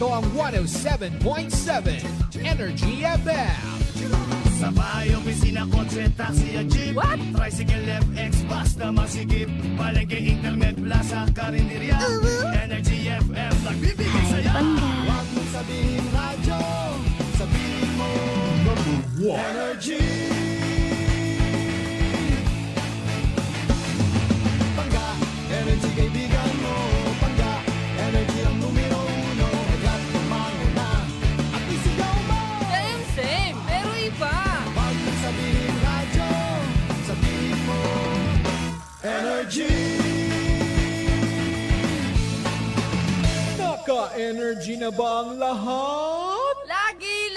Ito ang 107.7 Energy FM. Sa bahay, opisina, kotse, taxi at jeep. What? Tricycle, FX, basta masigip. Palengke, internet, plaza, karinderya. Energy FM, nagbibigay saya. Huwag mong sabihin radyo, sabihin mo #1 Energy. Pangga, energy kaibigan mo. Pangga, energy ang numero 1. Agad tumango na at isigaw mo. Same, pero iba. Huwag mong sabihin radyo, sabihin mo Energy. Naka-energy na ba ang lahat? Lagi.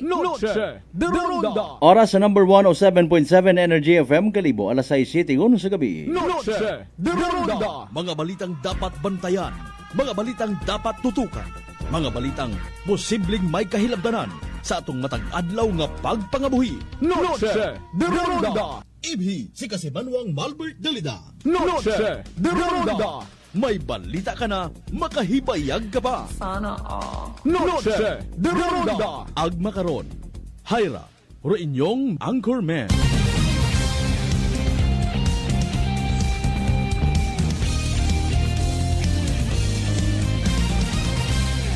Noche de Ronda. Oras sa number 107.7 Energy FM Kalibo, alas 6:01 sa gabi. Noche de Ronda. Mga balitang dapat bantayan, mga balitang dapat tutukan, mga balitang posibleng may kahilabdanan sa atong matag adlaw nga pagpangabuhi. Noche de Ronda. Ibhi si Kasimanwang Malbert Dalida. Noche de Ronda. May balita ka na, makahibayag ka pa. Sana all. Noche de Ronda. Agma karon, Hyra, ro inyong anchorman.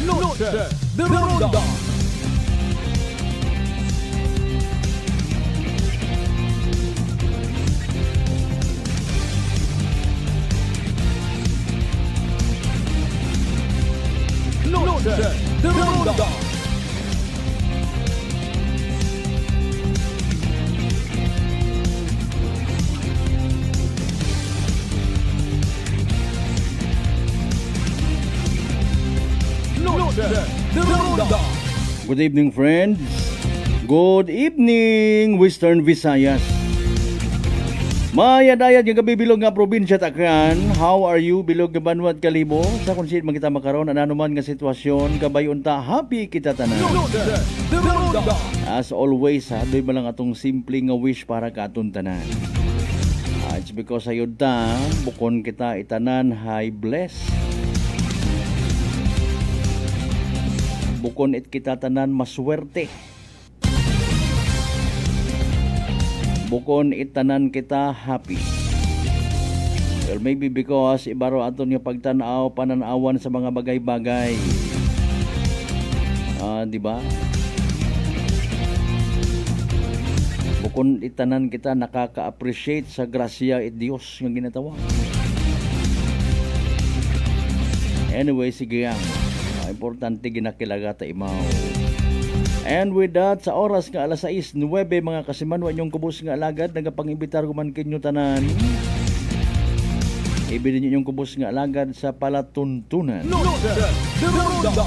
Noche de Ronda. Noche de Ronda. Noche de Ronda. Good evening, friends. Good evening, Western Visayas. Mayadayat nga gabi bilog nga probinsya Takran. How are you bilog nga Banwat Kalibo? Sa kunsit magkita makaron ano man nga sitwasyon kabayon ta happy kita tanan. Noche de Ronda. As always, doy ba lang atong simple nga wish para ka atong tanan. It's because ayod ta bukon kita itanan high bless. Bukon it kita tanan maswerte. Bukon itanan kita happy. Well, maybe because ibaro aton yung pagtanaw, pananawan sa mga bagay-bagay. Di ba? Bukon itanan kita nakaka-appreciate sa grasya it Dios nga ginatawa. Anyway, sige yang. Importante ginakilaga ta imaw. And with that, sa oras nga alas 6:09 mga kasimanwa inyong kubos nga alagad, nagapang-imbitar ko man kinyo tanan. Ibili niyo yung kubos nga alagad sa palatuntunan. Noche de Ronda.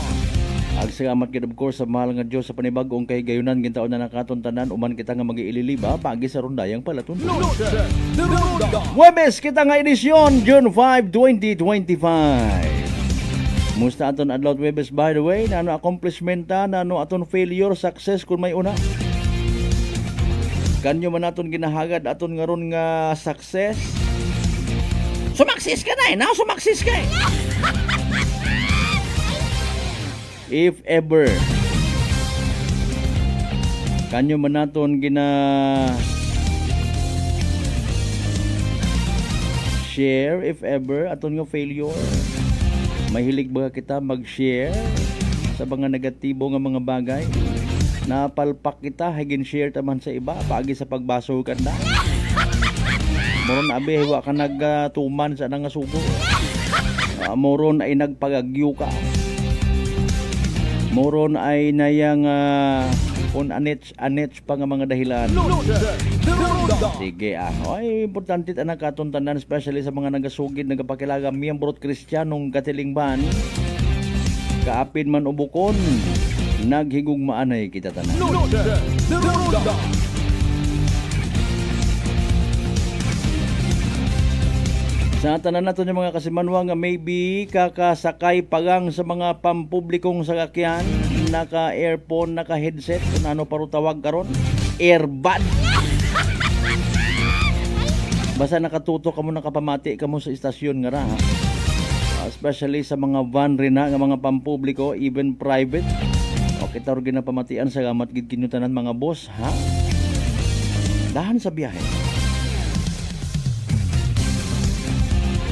Agsalamat gid of course sa mahal nga Dios sa panibag-ong kay gayunan gintaon na nakaton tanan uman kita nga magiililiba pagi sa rondayang palatuntunan. Noche de Ronda. Huwebes kita nga edisyon June 5, 2025. Musta aton adlaw Huwebes by the way, nano accomplishment ta, nano aton failure, success kung may una. Kanyo man aton ginahagad aton ngaron nga success. Sumaksis ka na sumaksis ka If ever kanyo man aton gina share, if ever aton nga failure, mahilig ba kita mag-share sa mga negatibo nga mga bagay? Napalpak kita, hagin share taman sa iba, pagi sa pagbaso ka na. Moron abe, wa ka nagtuman sa nang sugo. Moron ay nagpagagyo ka. Moron ay nayang anets pa nga mga dahilan. Noche de Ronda. Sige ay importante ta nakatuntanan, especially sa mga nagasugid nagapakilaga miyembro Kristiyanong katilingban. Kaapin man ubukon, naghigugmaanay kita tanan. Noche de Ronda. Sa tanan nato yung mga kasimanwa nga maybe kakasakay pagang sa mga pampublikong sakakyan, naka-earphone, naka-headset, kung ano paro tawag karon, earbud. Basta nakatuto ka mo, nakapamati ka mo sa istasyon nga ra. especially sa mga van rin na nga mga pampubliko, even private. O kita rin ginapamatian sa gamat gid kinyutanan mga boss, ha? Dahan sa biyahe.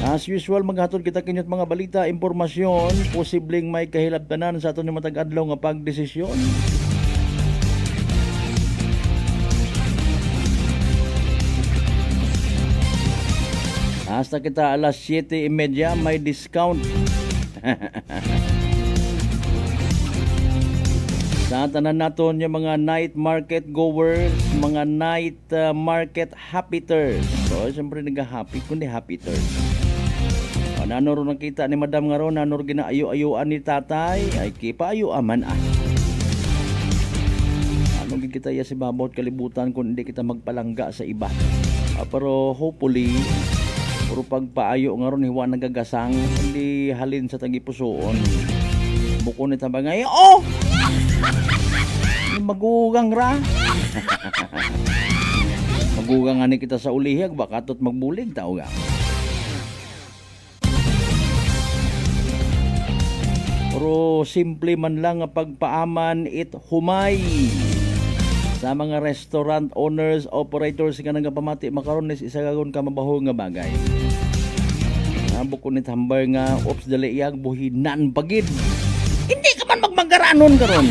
As usual, maghatod kita kinyot mga balita, impormasyon, posibleng may kahilabtanan sa aton yung matag adlaw nga pagdesisyon. Hasta kita alas 7:30 may discount. Sa tanan naton yung mga night market goers, mga night market happiters. So, siyempre nag-happy kundi happiters. Nanoro nakita ni Madam nga ron, nanoro ginaayo-ayoan ni tatay, ay kipaayo aman ah. Anong kita ya si babot kalibutan kung hindi kita magpalangga sa iba. Pero hopefully, puro pagpaayo nga ron, hiwa nagagasang, hindi halin sa tagipusoon. Buko ni tabangay, oh! Magugang ra. Magugang ani kita sa ulihag, bakatot magbulig, tao ga. Pero simple man lang nga pagpaaman it humay sa mga restaurant owners, operators nga nagapamati makaron is isa gagon ka mabaho nga bagay. Bukod ni tambay nga ops dali iyag buhinan pagid. Hindi ka man magmangaranon karon.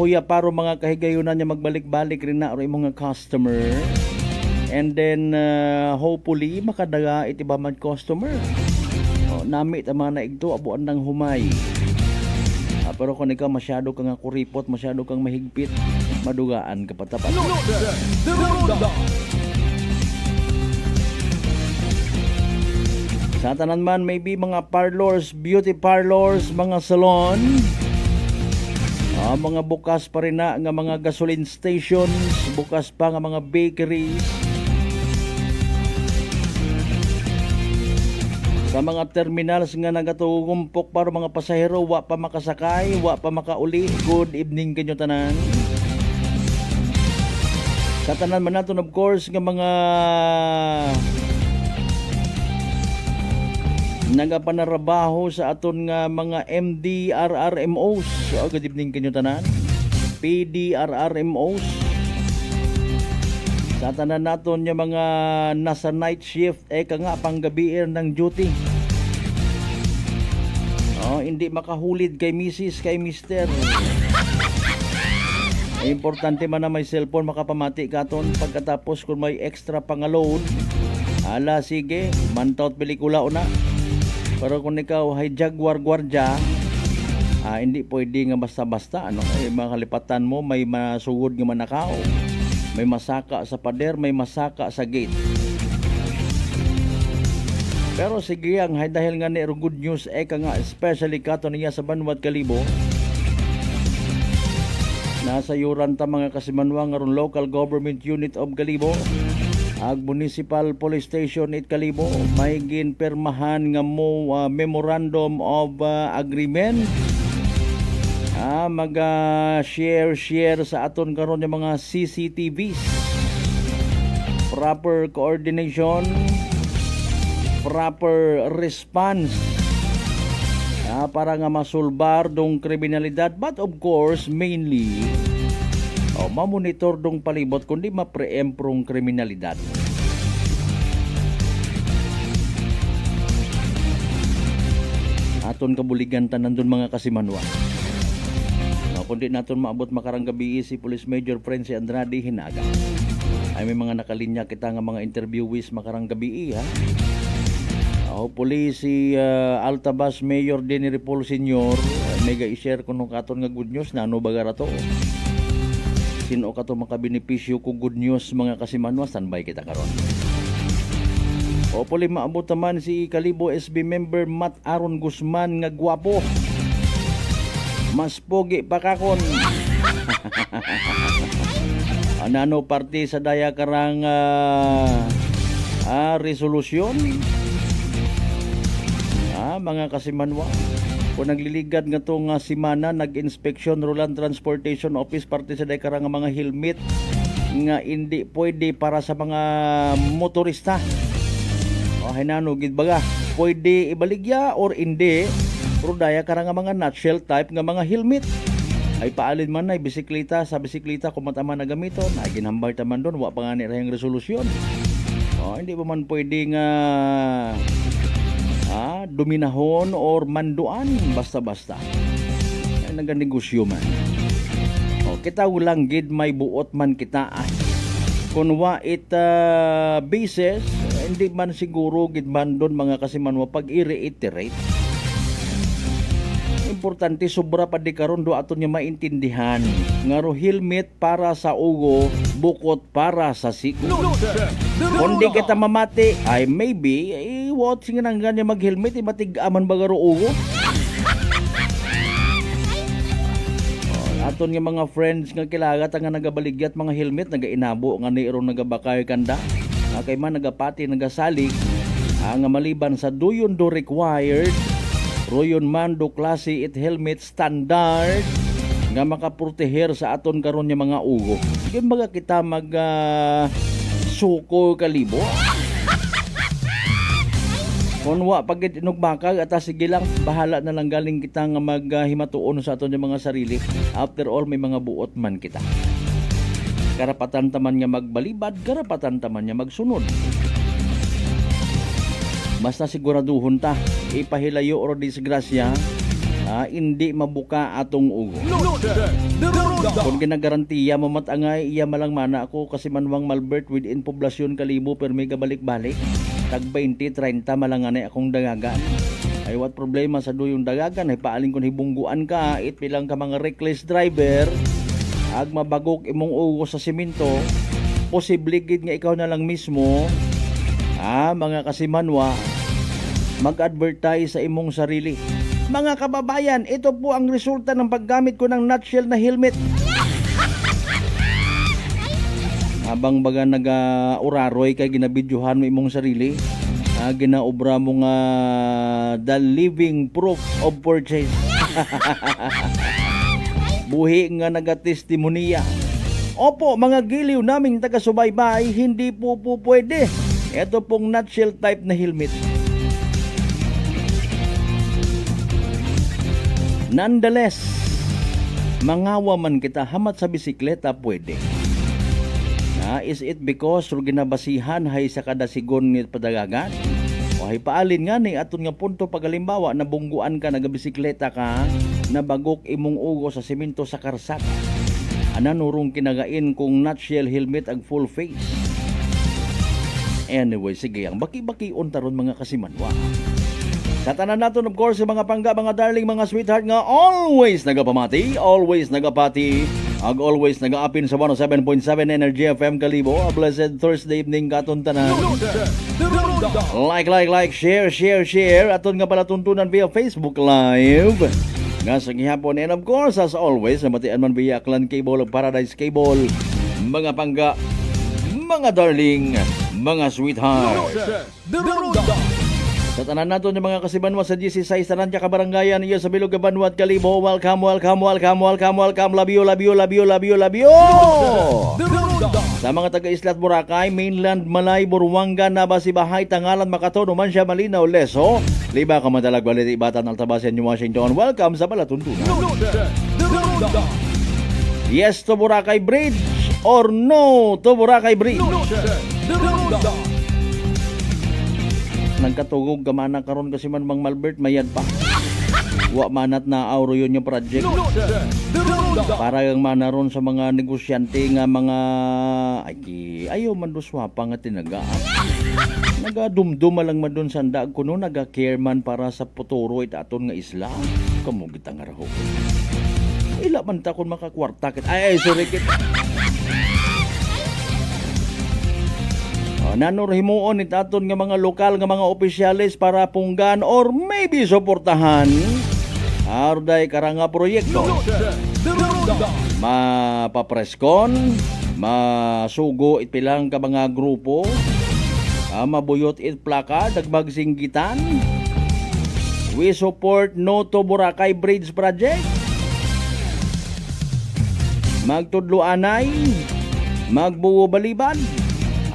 Huya paro mga kahigayunan niya magbalik-balik rin na rin mga customer. And then hopefully makadaga itiba man customer. Nami tama na igto abuan ng humay. Pero kung ikaw masyado kang kuripot, masyado kang mahigpit, madugaan ka patapat. Sa tanan man maybe mga parlors, beauty parlors, mga salon, mga bukas pa rin na nga mga gasoline stations, bukas pa nga mga bakeries. Sa mga terminals nga nagatugumpok para mga pasahero, wa pa makasakay, wa pa makauli. Good evening kanyo tanan. Sa tanan man naton of course nga mga nagapanarabaho sa aton nga mga MDRRMOs. So, good evening kanyo tanan. PDRRMOs. Sa tanan naton yung mga nasa night shift ka nga panggabiin ng duty. Hindi makahulid kay Mrs. kay Mr. Importante man na may cellphone makapamati katon pagkatapos kung may extra pangaload. Ala sige, mantaut pelikula una. Pero kung ikaw ay Jaguar Guardia, hindi pwede nga basta-basta mga kalipatan mo may masugod nga manakaw. May masaka sa pader, may masaka sa gate. Pero sige ang dahil nga ni good news ka nga especially kato niya sa Banwat Kalibo. Nasa yuran ta mga kasimanwa nga ron local government unit of Kalibo. Ag municipal police station it Kalibo may ginpermahan nga mo memorandum of agreement. Mag-share sa aton karon yung mga CCTVs. Proper coordination, proper response para nga masulbar dong kriminalidad, but of course mainly mamonitor dong palibot kundi ma-preempt kriminalidad. Aton kabuligan tanan dun mga kasimanwa. Kundi naton maabot makarang gabi si Police Major Frenzy Andrade Hinaga. Ay may mga nakalinya kita nga mga interviewees makarang gabi ha. Hopefully si Altabas Mayor Denny Ripoll Sr. Mega i-share kuno katon nga good news na ano bagara to. Sino ka to makabenepisyo ko good news mga kasimanwa, standby kita karon. Hopefully maabot naman si Kalibo SB member Matt Aaron Guzman nga gwapo. Mas pogi pa kakon. Anano parte sa daya karang resolusyon. Mga kasimanwa. Kung nagliligad nga to nga simana, nag-inspection Roland Transportation Office parte sa daya karang mga helmet nga hindi pwede para sa mga motorista. hinano gid baga pwede ibaligya or hindi pero daya ka nga mga nutshell type nga mga helmet ay paalin man na bisikleta sa bisikleta kung matama na gamiton ay ginhambay taman doon wa pa nga ni rahang resolusyon hindi pa man pwede nga dominahon or manduan basta-basta ay naganegosyo man kita ulang gid may buot man kita kung wa it basis hindi man siguro gid man doon mga kasimanwa pag i-reiterate importante sobra pa di karon do aton nga maintindihan nga ro helmet para sa ugo bukod para sa siko kung di kita mamati ay maybe what singa nang ganya mag helmet matig-aman baga ro ugo aton nga mga friends nga kilagat nga nagabaligyat mga helmet nagainabo nga niiro nagabakay kanda kay man nagapati nagasalig nga maliban sa duyon do required royon man do klase it helmet standard nga makaproteher sa aton karon nga mga ugo yun baga kita mag suko kalibo kunwa pag inugbakag at sige lang bahala na lang galing kita nga maghimatuon sa aton nga mga sarili after all may mga buot man kita karapatan taman nga magbalibad karapatan taman nga magsunod basta siguraduhon ta ipahilayo o disgrasya hindi mabuka atong ugo kung ginagarantiya mamatangay iya malang mana ako kasi manwang malbert within poblasyon kalibo per mega balik-balik tag 20-30 malanganay akong dagagan ay what problema sa duyong dagagan ay paaling kung hibungguan ka it bilang ka mga reckless driver ag mabagok imong ugo sa simento posible gid nga ikaw na lang mismo mga kasimanwa mag-advertise sa imong sarili mga kababayan ito po ang resulta ng paggamit ko ng nutshell na helmet habang baga naga-uraroy kay ginabidyohan mo imong sarili ginaobra mo nga the living proof of purchase buhi nga nagatestimonya opo mga giliw naming taga-subaybay hindi po pwede ito pong nutshell type na helmet nonetheless mangawa man kita hamat sa bisikleta pwede is it because ro ginabasihan hay sa kada sigon ng padagagan o hay paalin nga ni aton nga punto pagalimbawa na bungguan ka nagabisikleta ka nabagok imong ugo sa semento sa karsada ananurong kinagain kung nutshell helmet ag full face anyway sige ang baki-baki taron mga kasimanwa sa tanan naton of course mga pangga mga darling mga sweetheart nga always nagapamati always nagapati ag always nagaapin sa 107.7 Energy FM Kalibo a blessed Thursday evening katon tanan like share aton nga pala tuntunan via Facebook Live nga sa gihapon and of course as always namatian man via Clan Cable of Paradise Cable mga pangga mga darling mga sweetheart sa tanan nato ng mga kasibanwa sa GC6 tanan ka kabarangayan iyo sa Bilog Banwat Kalibo welcome love you sa mga taga-Islat Boracay mainland Malay Buruanga Nabasibahay Tangalan Makatono Mansya Malinaw Leso liba ka madalag baliti Ibatan Altabasan New Washington welcome sa Palatuntunan yes to Boracay Bridge or no to Boracay Bridge nagkatugog gamana karon kasi man Mang Malbert mayad pa wa manat na auro yun yung project para yung manaron sa mga negosyante nga mga ayaw man duswapa nga tinagaan nagadumduma lang man doon sa daag kuno naga-care man para sa puturo itaton nga isla kamugit ang araw ila man ta kung makakwarta kit ay sorry kit nanurhimuon itaton nga mga lokal nga mga opisyalis para punggan or maybe suportahan arday karanga proyekto mapapreskon masugo itpilang ka mga grupo mabuyot it plaka dagbag singgitan we support No to Boracay Bridge Project magtudlo anay magbuo baliban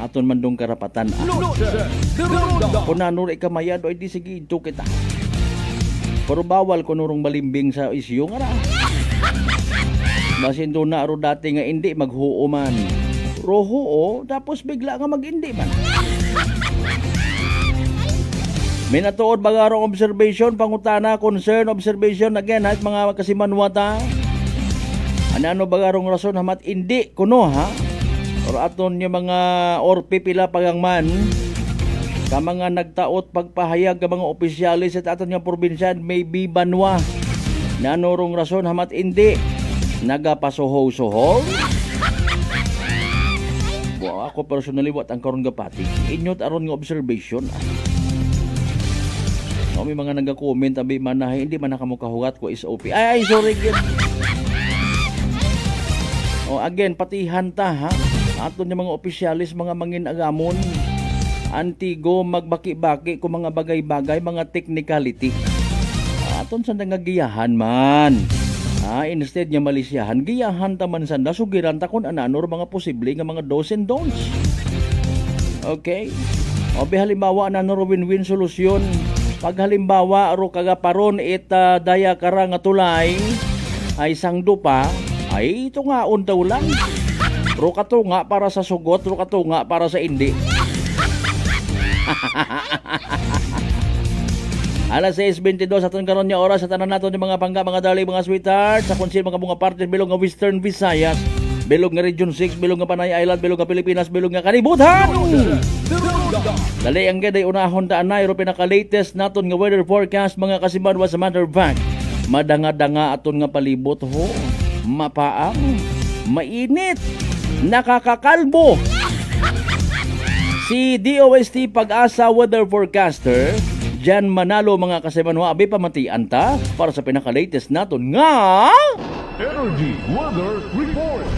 aton man dong karapatan. Noche de Ronda. Kung nanuri ka mayad, o di sige, ito kita. Pero bawal ko nurong balimbing sa isyo nga ra. Basin doon na aro dati nga hindi maghuo man. Roho tapos bigla nga mag-hindi man. May natuod bagarong observation, pangutana, concern, observation, again, ha, mga kasimanwata. Ano bagarong rason hamat hindi kuno ha? Or aton yung mga orpi pila pagangman ka mga nagtaot pagpahayag ka mga opisyalis at aton yung probinsyan may bibanwa na anurong rason hamat hindi nagapasuho-suho. Wow, ako personally wat ang karon gapati inyot aron nga observation. May mga nagka-comment abi man na hindi man nakamukahugat ko SOP. Ay sorry again. Again patihan ta ha. Aton yung mga opisyalis mga mangin agamon antigo magbaki-baki kung mga bagay-bagay, mga technicality. Aton sa nangagiyahan man. Instead niya malisyahan, giyahan ta man sanda, sugiran ta kung ananor mga posible nga mga do's and don'ts. Okay? Halimbawa, ananor win-win solusyon. Pag halimbawa, aro kagaparon daya kara nga tulay, ay sangdo pa, ay ito nga undaw lang. Ro kato nga para sa sugot, ro kato nga para sa hindi. Alas 6:22 aton karon nya oras sa tanan naton ng mga pangga, mga dali, mga sweetheart sa konsil mga bunga parte bilog nga Western Visayas, bilog nga Region 6, bilog nga Panay Island, bilog nga Pilipinas, bilog nga kalibutan. De Ronda. Dali ang gaday unahon daan na iro pinaka-latest naton nga weather forecast mga kasimanwa. Sa matter of fact, madanga-danga aton nga palibot ho, mapaang, mainit, nakakakalbo. Si DOST Pag-asa Weather Forecaster Jan Manalo mga kasimanwa, abi pamatian ta para sa pinaka-latest naton nga Energy Weather Report.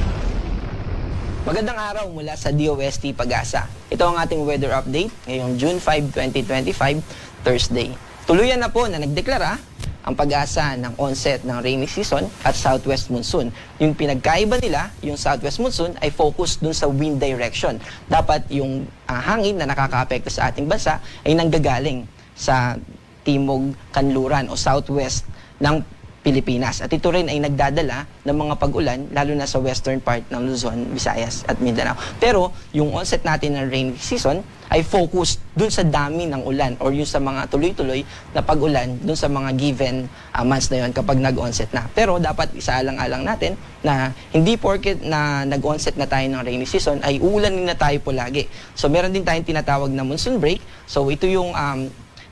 Magandang araw mula sa DOST Pag-asa. Ito ang ating weather update ngayong June 5, 2025, Thursday. Tuluyan na po na nagdeklara ang pag-asa ng onset ng rainy season at southwest monsoon. Yung pinagkaiba nila, yung southwest monsoon ay focused dun sa wind direction. Dapat yung hangin na nakakaapekto sa ating bansa ay nanggagaling sa timog kanluran o southwest ng Pilipinas. At ito rin ay nagdadala ng mga pag-ulan lalo na sa western part ng Luzon, Visayas at Mindanao. Pero yung onset natin ng rainy season ay focused dun sa dami ng ulan or yung sa mga tuloy-tuloy na pag-ulan dun sa mga given months na yun kapag nag-onset na. Pero dapat isaalang-alang natin na hindi porket na nag-onset na tayo ng rainy season ay uulanin na tayo po lagi. So meron din tayong tinatawag na monsoon break. So ito yung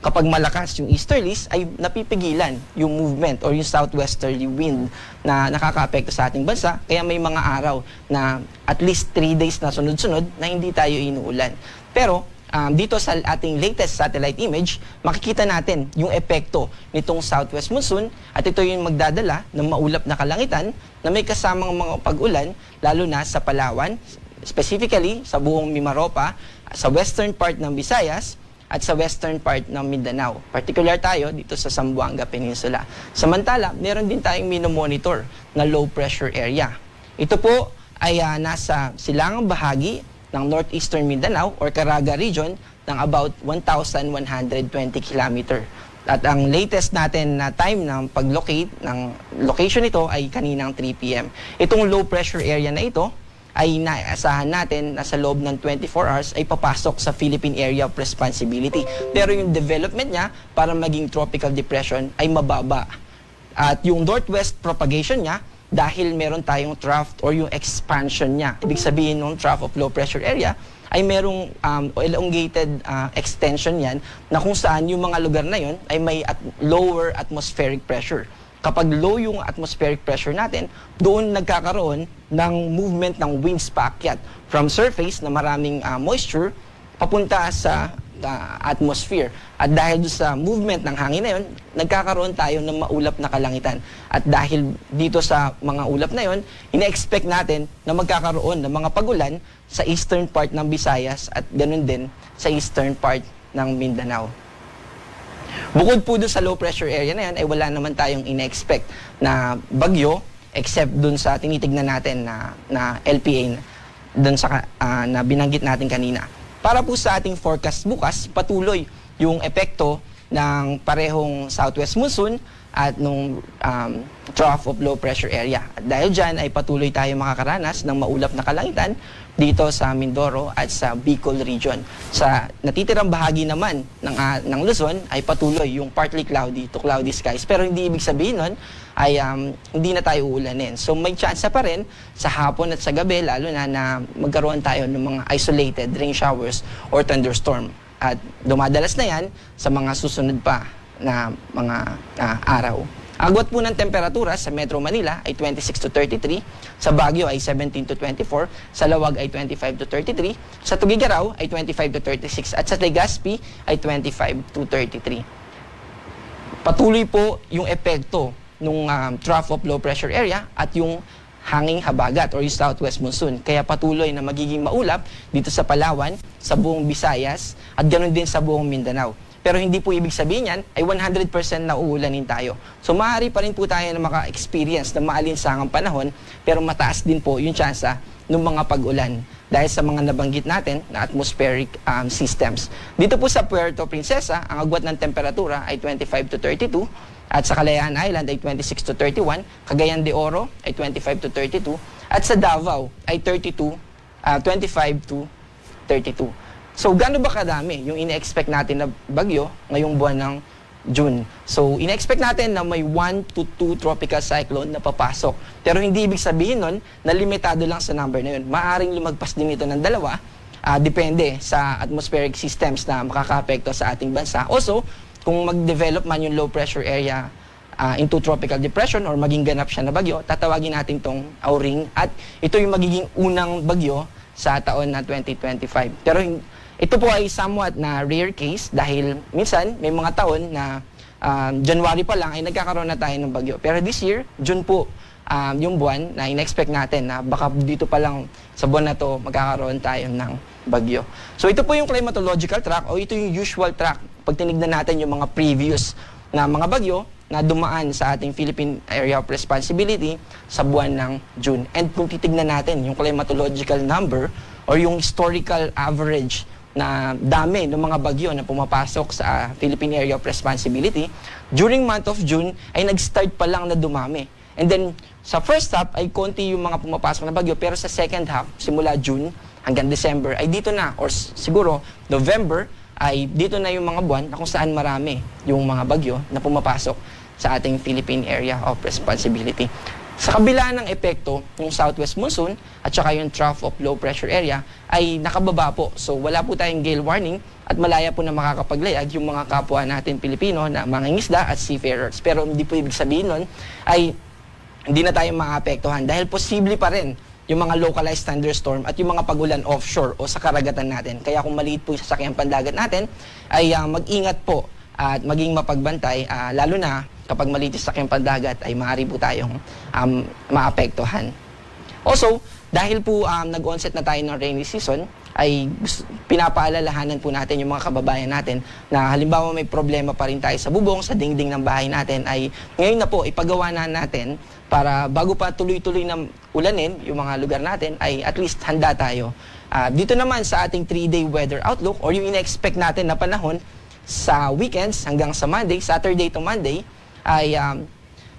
kapag malakas yung easterlies, ay napipigilan yung movement or yung southwesterly wind na nakakaapekto sa ating bansa. Kaya may mga araw na at least 3 days na sunod-sunod na hindi tayo inuulan. Pero dito sa ating latest satellite image, makikita natin yung epekto nitong southwest monsoon at ito yung magdadala ng maulap na kalangitan na may kasamang mga pag-ulan lalo na sa Palawan, specifically sa buong Mimaropa, sa western part ng Visayas, at sa western part ng Mindanao. Particular tayo dito sa Zamboanga Peninsula. Samantala, meron din tayong minomonitor na low pressure area. Ito po ay nasa silangang bahagi ng northeastern Mindanao or Caraga region ng about 1,120 km. At ang latest natin na time ng pag-locate ng location nito ay kaninang 3 p.m. Itong low pressure area na ito ay naasahan natin na sa loob ng 24 hours ay papasok sa Philippine Area of Responsibility. Pero yung development niya para maging tropical depression ay mababa. At yung northwest propagation niya, dahil meron tayong trough or yung expansion niya, ibig sabihin ng trough of low pressure area, ay merong elongated extension yan na kung saan yung mga lugar na yun ay may lower atmospheric pressure. Kapag low yung atmospheric pressure natin, doon nagkakaroon ng movement ng winds paakyat from surface na maraming moisture papunta sa atmosphere. At dahil sa movement ng hangin na yun, nagkakaroon tayo ng maulap na kalangitan. At dahil dito sa mga ulap na yun, ina-expect natin na magkakaroon ng mga pagulan sa eastern part ng Visayas at ganun din sa eastern part ng Mindanao. Bukod po doon sa low pressure area na yan, ay wala naman tayong ina-expect na bagyo except doon sa tinitignan natin na LPA doon sa na binanggit natin kanina. Para po sa ating forecast bukas, patuloy yung epekto ng parehong southwest monsoon at nung trough of low pressure area. At dahil dyan ay patuloy tayo makakaranas ng maulap na kalangitan dito sa Mindoro at sa Bicol region. Sa natitirang bahagi naman ng Luzon ay patuloy yung partly cloudy to cloudy skies. Pero hindi ibig sabihin nun ay hindi na tayo uulanin. So may chance pa rin sa hapon at sa gabi, lalo na magkaroon tayo ng mga isolated rain showers or thunderstorm. At dumadalas na yan sa mga susunod pa na mga araw. Agwat po ng temperatura sa Metro Manila ay 26 to 33, sa Baguio ay 17 to 24, sa Lawag ay 25 to 33, sa Tugigaraw ay 25 to 36, at sa Legazpi ay 25 to 33. Patuloy po yung epekto ng trough of low pressure area at yung hanging habagat or yung southwest monsoon. Kaya patuloy na magiging maulap dito sa Palawan, sa buong Visayas, at ganoon din sa buong Mindanao. Pero hindi po ibig sabihin yan ay 100% na uulanin tayo. So maaari pa rin po tayo na maka-experience ng maalinsangang panahon, pero mataas din po yung tsansa ng mga pag-ulan dahil sa mga nabanggit natin na atmospheric systems. Dito po sa Puerto Princesa, ang agwat ng temperatura ay 25 to 32, at sa Kalayaan Island ay 26 to 31, Cagayan de Oro ay 25 to 32, at sa Davao ay 25 to 32. So gaano ba kadami yung ine-expect natin na bagyo ngayong buwan ng June? So ine-expect natin na may 1 to 2 tropical cyclone na papasok. Pero hindi ibig sabihin nun na limitado lang sa number na yun. Maaring lumagpas din ito ng 2, depende sa atmospheric systems na makakaapekto sa ating bansa. Also, kung mag-develop man yung low pressure area into tropical depression or maging ganap siya na bagyo, tatawagin natin tong Auring, at ito yung magiging unang bagyo sa taon na 2025. Pero ito po ay somewhat na rare case dahil minsan may mga taon na January pa lang ay nagkakaroon na tayo ng bagyo. Pero this year, June po yung buwan na in-expect natin na baka dito pa lang sa buwan na to magkakaroon tayo ng bagyo. So ito po yung climatological track o ito yung usual track pag tinignan natin yung mga previous na mga bagyo na dumaan sa ating Philippine Area of Responsibility sa buwan ng June. And kung titignan natin yung climatological number or yung historical average na dami ng mga bagyo na pumapasok sa Philippine Area of Responsibility, during month of June ay nag-start pa lang na dumami. And then sa first half ay konti yung mga pumapasok na bagyo, pero sa second half, simula June hanggang December, ay dito na, or siguro November, ay dito na yung mga buwan na kung saan marami yung mga bagyo na pumapasok sa ating Philippine Area of Responsibility. Sa kabila ng epekto ng southwest monsoon at saka yung trough of low pressure area ay nakababa po. So wala po tayong gale warning at malaya po na makakapaglayag yung mga kapwa natin Pilipino na mangingisda at seafarers. Pero hindi po ibig sabihin nun ay hindi na tayo maapektuhan dahil posible pa rin yung mga localized thunderstorm at yung mga pag-ulan offshore o sa karagatan natin. Kaya kung maliit po yung sasakyang pandagat natin, ay mag-ingat po at maging mapagbantay, lalo na kapag maliit yung sasakyang pandagat ay maaari po tayong maapektuhan. Also, dahil po nag-onset na tayo ng rainy season, ay pinapaalalahanan po natin yung mga kababayan natin na halimbawa may problema pa rin tayo sa bubong, sa dingding ng bahay natin, ay ngayon na po ipagawa na natin para bago pa tuloy-tuloy na ulanin yung mga lugar natin ay at least handa tayo. Dito naman sa ating 3-day weather outlook or yung ina-expect natin na panahon sa weekends hanggang sa Monday, Saturday to Monday, ay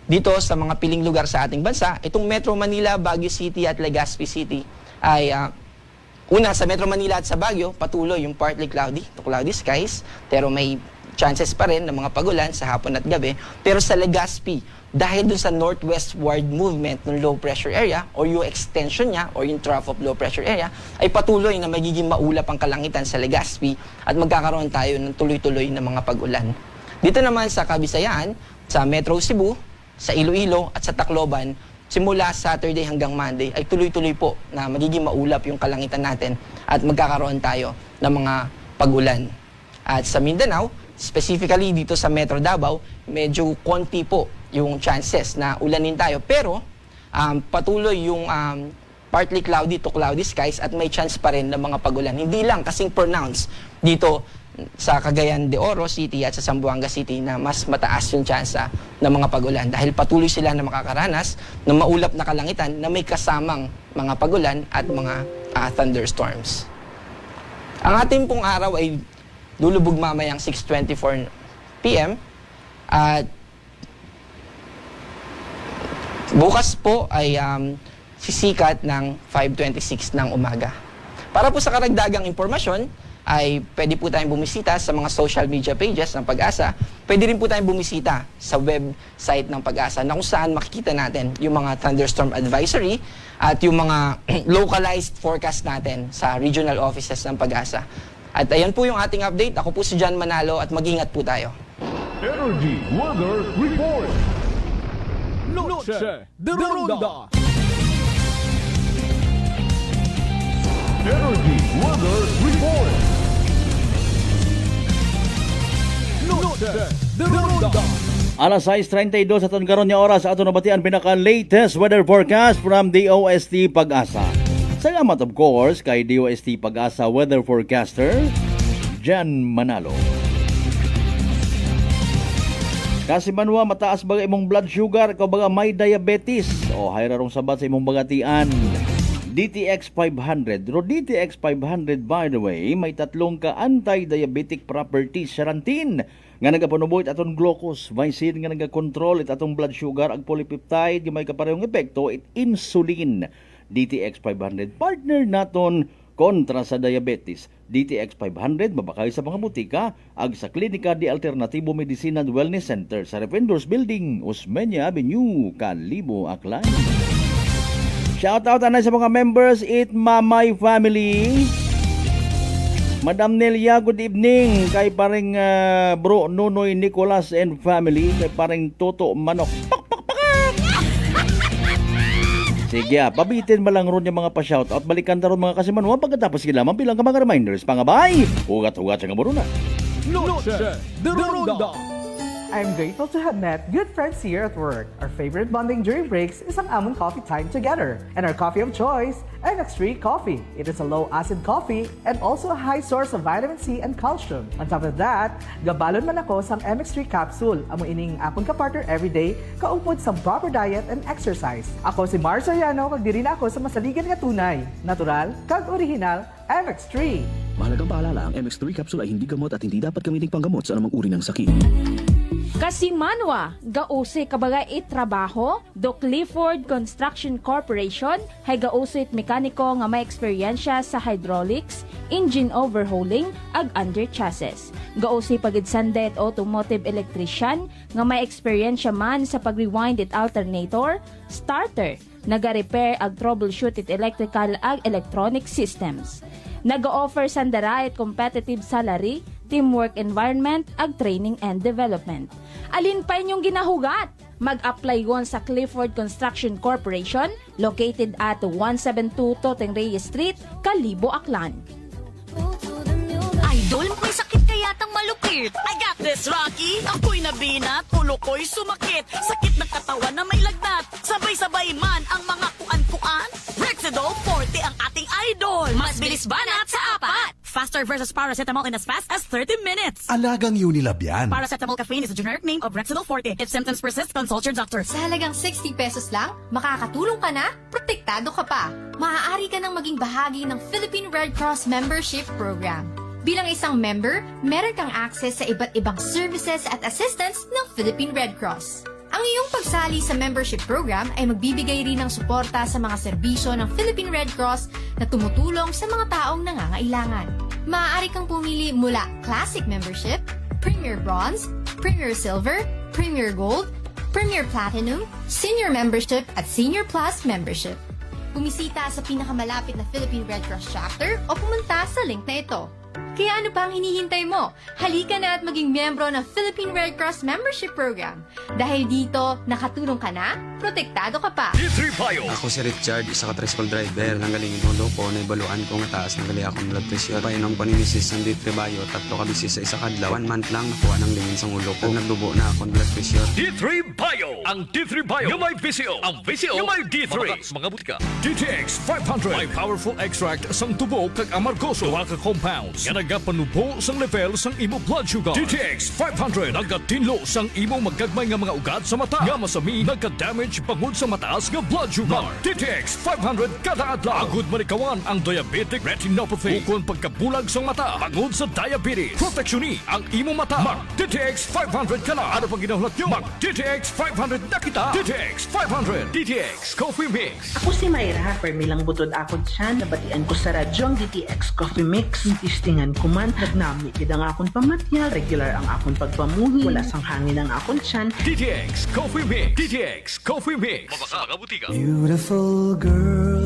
dito sa mga piling lugar sa ating bansa, itong Metro Manila, Baguio City at Legazpi City ay una, sa Metro Manila at sa Baguio, patuloy yung partly cloudy to cloudy skies, pero may chances pa rin ng mga pagulan sa hapon at gabi. Pero sa Legazpi, dahil dun sa northwestward movement ng low pressure area or yung extension niya or yung trough of low pressure area, ay patuloy na magiging maulap ang kalangitan sa Legazpi at magkakaroon tayo ng tuloy-tuloy na mga pagulan. Dito naman sa Kabisayaan, sa Metro Cebu, sa Iloilo at sa Tacloban, simula Saturday hanggang Monday ay tuloy-tuloy po na magiging maulap yung kalangitan natin at magkakaroon tayo ng mga pagulan. At sa Mindanao, specifically dito sa Metro Davao, medyo konti po yung chances na ulanin tayo. Pero patuloy yung partly cloudy to cloudy skies at may chance pa rin ng mga pagulan. Hindi lang kasing pronounced dito sa Cagayan de Oro City at sa Zamboanga City na mas mataas yung tsansa ng mga pagulan dahil patuloy sila na makakaranas ng maulap na kalangitan na may kasamang mga pagulan at mga thunderstorms. Ang ating pong araw ay lulubog mamayang 6:24 p.m. At bukas po ay sisikat ng 5:26 ng umaga. Para po sa karagdagang impormasyon, ay pwede po tayong bumisita sa mga social media pages ng Pag-asa. Pwede rin po tayong bumisita sa website ng Pag-asa na kung saan makikita natin yung mga thunderstorm advisory at yung mga localized forecast natin sa regional offices ng Pag-asa. At ayan po yung ating update. Ako po si John Manalo at mag-ingat po tayo. Energy Weather Report. Noche de Ronda. Energy Weather Report. Noche de Ronda. Alas 6:32 sa aton karon nga oras aton nabatian pinaka-latest weather forecast from DOST Pag-asa. Salamat of course kay DOST Pag-asa weather forecaster Jan Manalo. Kasi manwa mataas ba imong blood sugar ikaw baga may diabetes o hayra rong sabat sa imong bagatian. DTX 500. Ro DTX 500 by the way, may tatlong ka anti-diabetic properties. Sarantin nga nagapanuboy aton glucose, vicin nga nagakontrol it atong blood sugar, ag polypeptide nga may kaparehong epekto it insulin. DTX 500 partner naton kontra sa diabetes. DTX 500 mabakay sa mga butika ag sa Klinika de Alternatibo Medicina and Wellness Center sa Defenders Building, Osmeña Avenue, Kalibo, Aklan. Shout out anay sa mga members Eat Mamay Family. Madam Nelia, good evening. Kay paring bro Nunoy Nicolas and family. Kay paring Toto Manok. Sige, pabitin mo lang ron yung mga pa-shoutout. Balikan na ron mga kasimanwa pagkatapos sila bilang ka mga reminders. Pangabay! Ugat-ugat sa kamuruna. Noche de Ronda. I'm grateful to have met good friends here at work. Our favorite bonding during breaks is ang amon coffee time together. And our coffee of choice, MX3 Coffee. It is a low-acid coffee and also a high source of vitamin C and calcium. On top of that, gabalon man ako sa MX3 capsule. Amo ining akong kapartner everyday, kaupod sa proper diet and exercise. Ako si Mars Ariano, kag diri na ako sa masaligan nga tunay, natural, kag original, MX3. Mahalagang paalala, ang MX3 capsule ay hindi gamot at hindi dapat gamitin panggamot sa anumang uri ng sakit. Kasi manwa, gause kabaga trabaho, do Clifford Construction Corporation, hay gause mekaniko nga may eksperyensya sa hydraulics, engine overhauling, ag under chassis. Gause pagidsandet automotive electrician, nga may eksperyensya man sa pag-rewind it alternator, starter, naga-repair ag troubleshoot it electrical ag electronic systems. Nag-offer sandara at competitive salary, teamwork environment, ag training and development. Alin pa inyong ginahugat? Mag-apply yon sa Clifford Construction Corporation, located at 172 Toteng Reyes Street, Kalibo, Aklan. Idol, may sakit kaya tang malupit. I got this, Rocky. Ako'y nabinat, ulo ko'y sumakit. Sakit ng katawan na may lagnat. Sabay-sabay man ang mga kuan-kuan. Rexidol 40 ang ating idol. Mas bilis banat sa apat. Faster versus paracetamol in as fast as 30 minutes. Alagang Unilab yan. Paracetamol caffeine is a generic name of Rexidol 40. If symptoms persist, consult your doctor. Sa halagang 60 pesos lang, makakatulong ka na, protektado ka pa. Maaari ka nang maging bahagi ng Philippine Red Cross Membership Program. Bilang isang member, meron kang access sa iba't ibang services at assistance ng Philippine Red Cross. Ang iyong pagsali sa membership program ay magbibigay rin ng suporta sa mga serbisyo ng Philippine Red Cross na tumutulong sa mga taong nangangailangan. Maaari kang pumili mula Classic Membership, Premier Bronze, Premier Silver, Premier Gold, Premier Platinum, Senior Membership at Senior Plus Membership. Bumisita sa pinakamalapit na Philippine Red Cross chapter o pumunta sa link na ito. Kaya ano pa ang hinihintay mo? Halika na at maging miyembro ng Philippine Red Cross Membership Program. Dahil dito, nakatulong ka na, protektado ka pa. Ako si Richard, isa ka tricycle driver. Nanggalingin ulo ko, naibaluan ko nga taas ng gali akong blood pressure. Painong panimisis ng D3 Bio, tatlo ka bisis sa isa kadlaw. 1 month lang nakuha ng lingin sa ulo ko. Nagdubo na akong blood pressure. D3 Bio! Ang D3 Bio yung may VCO. Ang VCO yung may D3. Mga butika. DTX 500. May powerful extract sang tubo kag amargoso. Duha ka compounds. Yan nagapanubo sang level sang imo blood sugar. DTX 500 nagatinlo sang imo magagmay nga mga ugat sa mata. Nga masami nagka-damage pangod sa mataas nga blood sugar. DTX 500 kada adlaw. Agud manikawan ang diabetic retinopathy. Ukon pagkabulag sang mata pangod sa diabetes. Proteksyon ni ang imo mata. Mag DTX 500 kana. Ano pang ginahulat nyo? Mag DTX 500 na kita. DTX 500. DTX Coffee Mix. Ako si Mayra, permilang butod ako dyan, nabatian ko sa radyo ang DTX Coffee Mix. Tistingan ko man, nagnami kid ang akong pamatyal, regular ang akong pagpamuhi, wala sang hangin ang akong tiyan. DTX Coffee Mix. DTX Coffee Mix. Mabasa mga butika. Beautiful girl.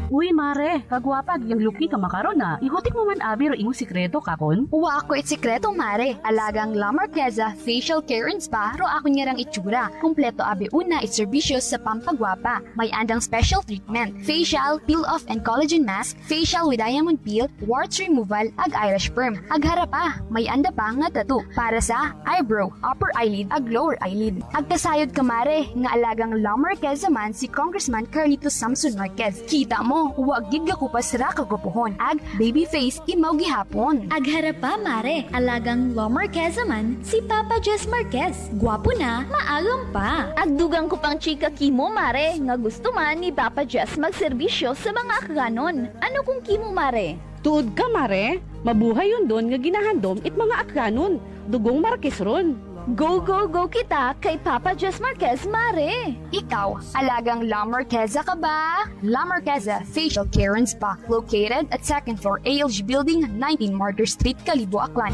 Uy, mare, kagwapag, yung luki ka makaroon na. Ihutik mo man abi ro imong sikreto kakon. Uwa ako sikreto, mare. Alagang La Marqueza Facial Care and Spa ro ako niyarang itsura. Kompleto abi una itserbisyo sa pampagwapa. May andang special treatment. Facial, peel-off and collagen mask, facial with diamond peel, warts removal, ag eyelash perm. Ag harapa, may anda pa nga tattoo. Para sa eyebrow, upper eyelid, ag lower eyelid. Ag kasayod ka, mare, nga alagang La Marqueza man si Congressman Carlito Samson Marquez. Kita mo, huwag gid ko pa sira kagupuhon. Ag baby face imaw gihapon. Ag harapa, mare, alagang La Marqueza man si Papa Jess Marquez. Gwapo na, maagam pa. Ag dugang ko pang chika kimo, mare, nga gusto man ni Papa Jess magserbisyo sa mga akganon. Ano kung kimo, mare? Tuod ka, mare. Mabuhay yun doon nga ginahandom it mga akranon. Dugong Marquez ron. Go, go, go kita kay Papa Jess Marquez, mare! Ikaw, alagang La Marqueza ka ba? La Marqueza Facial Care and Spa, located at 2nd floor ALG Building, 19 Martyr Street, Kalibo, Aklan.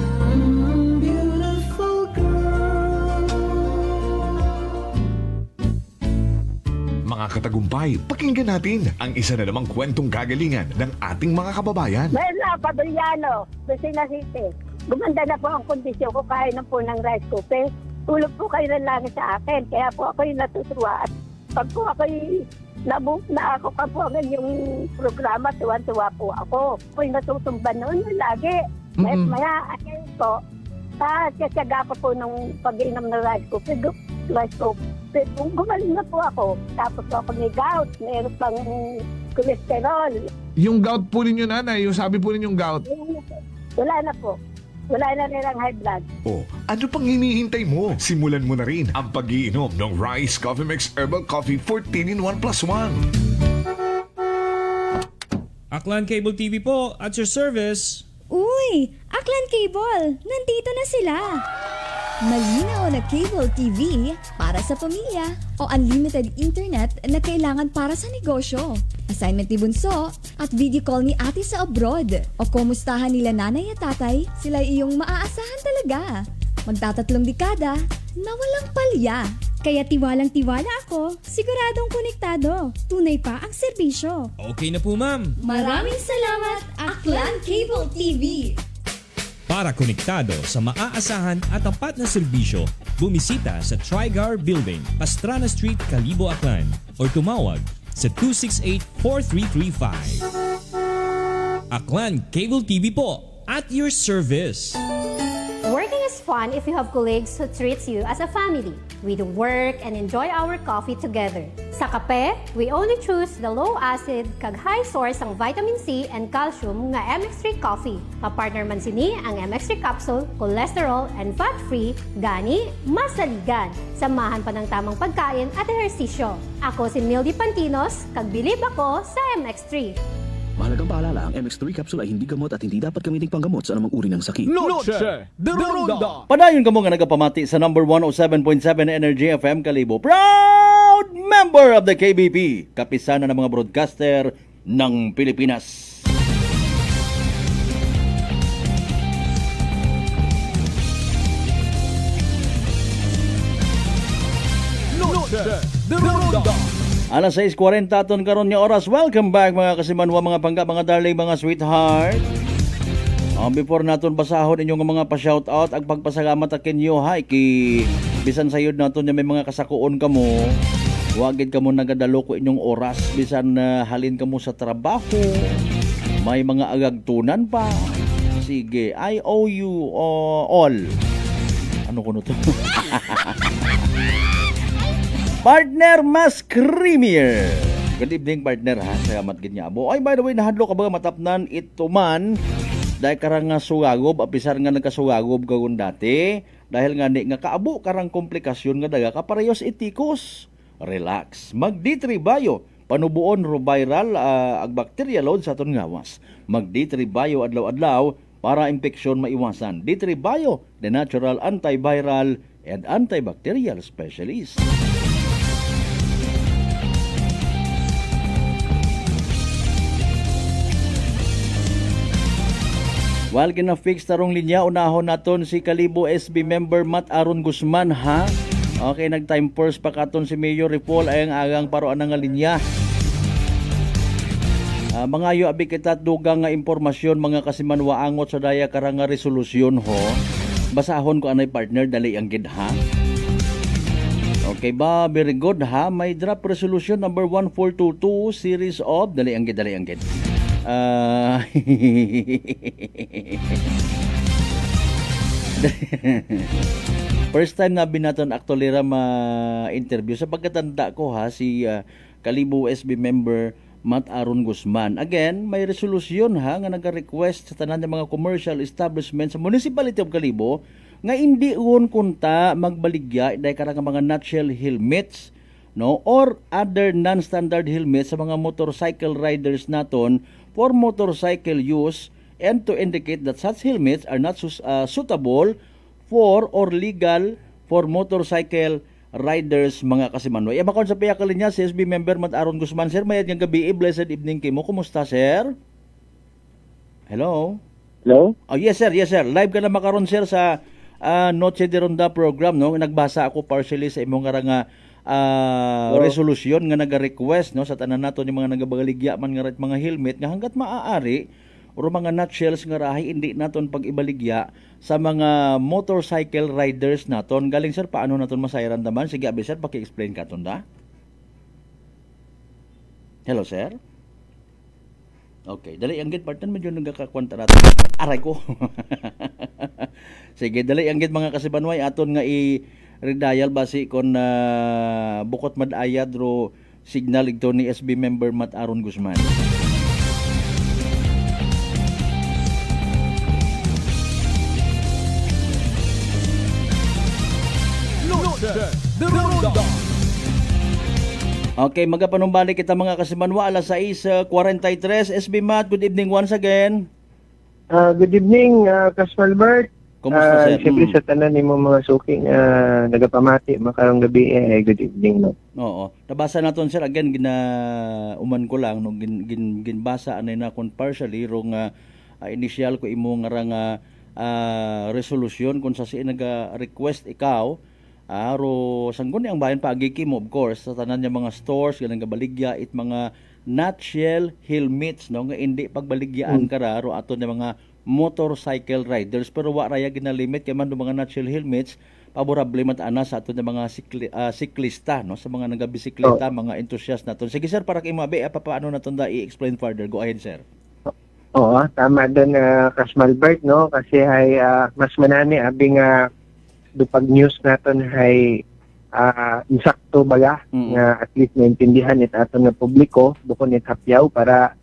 Mga katagumpay, pakinggan natin ang isa na namang kwentong kagalingan ng ating mga kababayan. Merla Padriano, Lucena City. Gumanda na po ang kondisyon ko kaya na po ng rice cooker. Tulog po kayo ng langit sa akin. Kaya po ako yung natutuwa. At pag po ako na ako ka po ang yung programa, tuwan-tuwa po ako. Ako yung natutumba noon lagi. Maya, ayun po. Kasyaga ko po nung pag-inom ng rice cooker. Gumaling na po ako. Tapos po ako may gout. Meron pang cholesterol. Yung gout po ninyo, nanay, yung sabi po ninyong gout. Wala na po. Wala na rin ang high blood. Oh, ano pang hinihintay mo? Simulan mo na rin ang pag-iinom ng Rice Coffee Mix Herbal Coffee 14 in 1 plus 1. Aklan Cable TV po, at your service. Uy, Aklan Cable, nandito na sila. Malinaw na cable TV para sa pamilya o unlimited internet na kailangan para sa negosyo. Assignment ni Bunso at video call ni ate sa abroad. O kumustahan nila nanay at tatay, sila iyong maaasahan talaga. Magtatatlong dekada na walang palya. Kaya tiwalang-tiwala ako, siguradong konektado. Tunay pa ang serbisyo. Okay na po, ma'am. Maraming salamat, Aklan Cable TV. Para konektado sa maaasahan at tapat na serbisyo, bumisita sa Trigar Building, Pastrana Street, Kalibo, Aklan o tumawag sa 268-4335. Aklan Cable TV po, at your service. Working is fun if you have colleagues who treats you as a family. We do work and enjoy our coffee together. Sa kape, we only choose the low-acid kag high source ang vitamin C and calcium nga MX3 coffee. Kapartner man sini ang MX3 capsule, cholesterol and fat-free, gani, masaligan. Samahan pa ng tamang pagkain at ehersisyo. Ako si Mildy Pantinos, kag bilib ako sa MX3. Mahalagang paalala, ang MX3 capsule ay hindi gamot at hindi dapat gamiting panggamot sa anumang uri ng sakit. Noche de Ronda. Padayon ka mo nga nagapamati sa number 107.7 Energy FM Kalibo. Proud member of the KBP, kapisanan ng mga broadcaster ng Pilipinas. Noche de Ronda. Alas 6:40 aton karon nga oras. Welcome back mga kasimanwa, mga pangga, mga darling, mga sweetheart. Before naton basahon inyong mga pa-shoutout, ag pagpasalamat akinyo hay ki bisan sayod naton nga may mga kasakuon kamo. Wagid kamo nagadalo ko inyong oras bisan halin kamo sa trabaho. May mga agagtunan pa. Sige, I owe you all. Ano kuno to? Partner mas creamier. Good evening partner ha. Salamat ginyabo. Ay by the way nahadlo ka ba matapnan ito man dahil karang nga sugagob apisar nga nagkasugagob kagon dati dahil nga nga kaabo karang komplikasyon nga daga kaparehos itikos. Relax. Mag D3 Bio panubuon ro viral ag bacteria load sa aton ngawas. Mag D3 Bio adlaw-adlaw para impeksyon maiwasan. D3 Bio, the natural antiviral and antibacterial specialist. While gina-fix tarong linya, unahon naton si Kalibo SB member Matt Aaron Guzman ha. Okay, nag-time first pa katon si Mayor Ripol ay ang agang paroan nga linya. Mga yu abi kita dugang nga impormasyon mga kasimanwa angot sa daya karang nga resolusyon ho. Basahon ko anay partner dali ang gid ha. Okay ba? Very good ha. May draft resolution number 1422 series of dali ang gid. First time na binaton actually ma-interview sa pagkatanda ko ha si Kalibo SB member Matt Aaron Guzman. Again, may resolusyon ha nga nag-request sa tanan ng mga commercial establishment sa Municipality of Kalibo nga hindi uon kunta magbaligya dahil karang mga nutshell helmets no or other non-standard helmets sa mga motorcycle riders naton for motorcycle use and to indicate that such helmets are not suitable for or legal for motorcycle riders mga kasimanwa. Makon sa piyakal niya si SB member Matt Aaron Guzman. Sir, mayad ng gabi, blessed evening kimo. Kumusta, sir? Hello? Hello? Oh, yes, sir. Live ka na makaron, sir, sa Noche de Ronda program, no? Nagbasa ako partially sa imong nga resolution nga naga-request no sa tanan nato ni mga nagabaligya man nga mga helmet nga hangga't maaari o mga nutshells nga rahay hindi naton pag-ibaligya sa mga motorcycle riders naton. Galing sir, paano naton masayaran daman? Sige abi sir, paki-explain katon da. Hello sir. Okay, dali ang gid partner medyo nagakakwanta natin. Aray ko. Sige, dali ang gid mga kasibanway aton nga redial basi kon bukot madayad ro signal ito ni SB member Matt Aaron Guzman. Okay, magapanumbalik kita mga kasimanwa alas 6:43. SB Matt, good evening once again. Good evening, Kasmalbert. Kumusta sir? Siyempre sa tanan ni mga suking nagapamati makarong gabi good evening no. Oo. Nabasa naton sir again uman ko lang nung ginbasa anay na kon partially rong initial ko imo nga resolution kung sa si naga-request ikaw ro sanggon ang bayan paagiki mo of course sa tanan niya mga stores ganang gabaligya it mga nutshell helmets no nga hindi pagbaligyaan kara ro aton ni mga motorcycle riders pero wa raya ginalimit kay man do mga nutshell helmets favorable mat ana sa aton mga siklista no sa mga nagabisikleta mga enthusiast naton. Sige sir, para kay mabe paano naton da i-explain further. Go ahead sir. Oo, tama doon Kasmalbert no kasi hay mas manani abi nga dupag news naton hay insakto baga nga at least naintindihan it aton nga publiko bukod it hapyaw para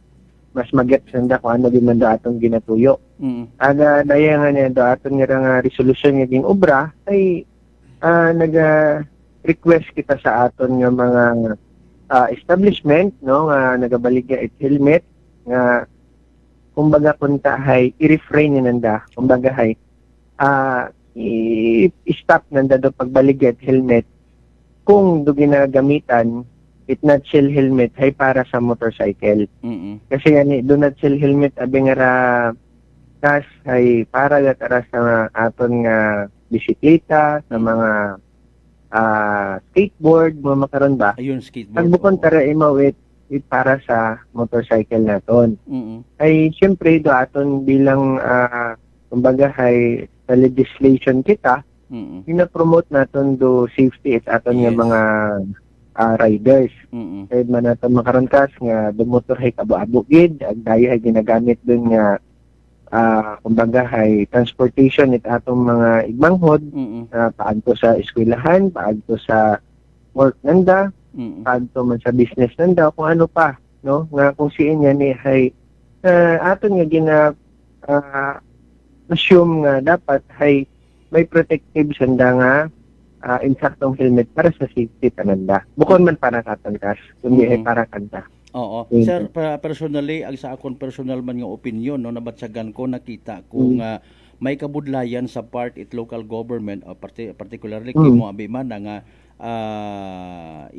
mas mag-get sanda kung ano din man do atong ginatuyo. Aga daya nga niya do aton nga resolution nga ging obra ay naga-request kita sa aton nga mga establishment no nga nagabaligya it helmet nga kumbaga kunta hay i-refrain nanda kumbaga hay i-stop nanda do pagbaligya it helmet kung do ginagamitan it nutshell helmet hay para sa motorcycle. Kasi yani do nutshell helmet abi nga ra kas hay para gatara sa aton nga bisikleta sa mga skateboard mo makaron ba? Ayun skateboard. Ang bukon tara imawit it para sa motorcycle naton. Ay syempre do aton bilang kumbaga hay sa legislation kita ina-promote naton do safety at aton nga mga riders. Kaya man natin makaroon nga dumotor hay kabo-abo gid ag dayo hay ginagamit dun nga kumbaga hay transportation it atong mga igmanghod paadto sa eskwelahan, paadto sa work nanda kadto man sa business nanda kung ano pa, no, nga kung siin yan hay aton nga assume nga dapat hay may protective sanda nga insaktong helmet para sa safety tananda. Bukod man para katangkas, kundi ay para kanta. Oo. Mm. Sir, personally, ang sa akong personal man yung opinion, no, nabatsagan ko, nakita ko nga may kabudlayan sa part it local government, particularly kimo abiman nga 100%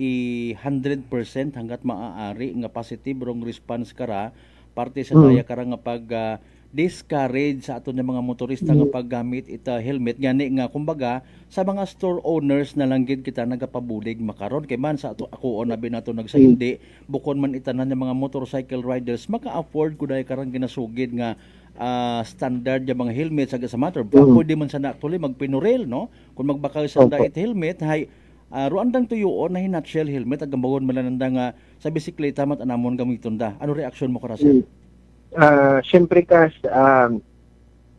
hanggat maaari nga positive wrong response kara parte sa daya kara nga pag discourage sa aton mga motorista nga paggamit ita helmet gani nga kumbaga sa mga store owners na lang gid kita nagapabulig makaron kay man sa ato ako na binato nagsahindi bukod man itanan ng mga motorcycle riders maka-afford ko dahil karang ginasugid nga standard yung mga helmet sa matter pwede man sa actually magpinurel no kung magbakal sa diet helmet hay ruandang tuyoon na hinatshell helmet ag gambagon malananda nga sa bisikleta mat anamon gamiton da ano reaksyon mo kara sir? Siyempre kas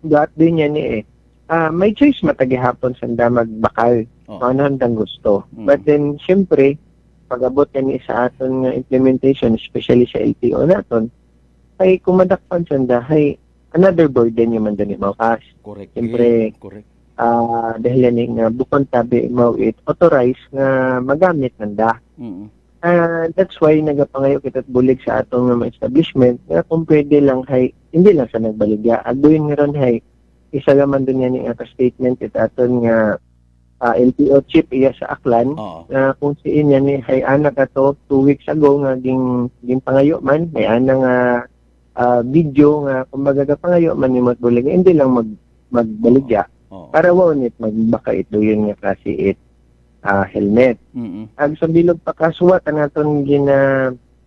dapat din yan may choice matagihapon sanda magbakal kung ano handang gusto. But then siyempre pag-abot yan sa aton implementation especially sa LTO naton ay kumadakpan sanda ay another burden yung mandani mo kas. Correct. Siyempre dahil yan nga bukod tabi mo it authorized nga magamit nanda. That's why nagapangayo kita bulig sa atong mga establishment nga kung pwede lang hay hindi lang sa nagbaligya agduin nga ron hay isa naman dun yan yung statement it aton nga LTO chief iya sa Aklan kung siin yan hay anak ato 2 weeks ago nga ging pangayo man may ana nga video nga kung magagapangayo man yung magbulig hindi lang magbaligya para waunit magbaka ito yun nga klase it helmet. Ag sa bilog pa kaswat ang aton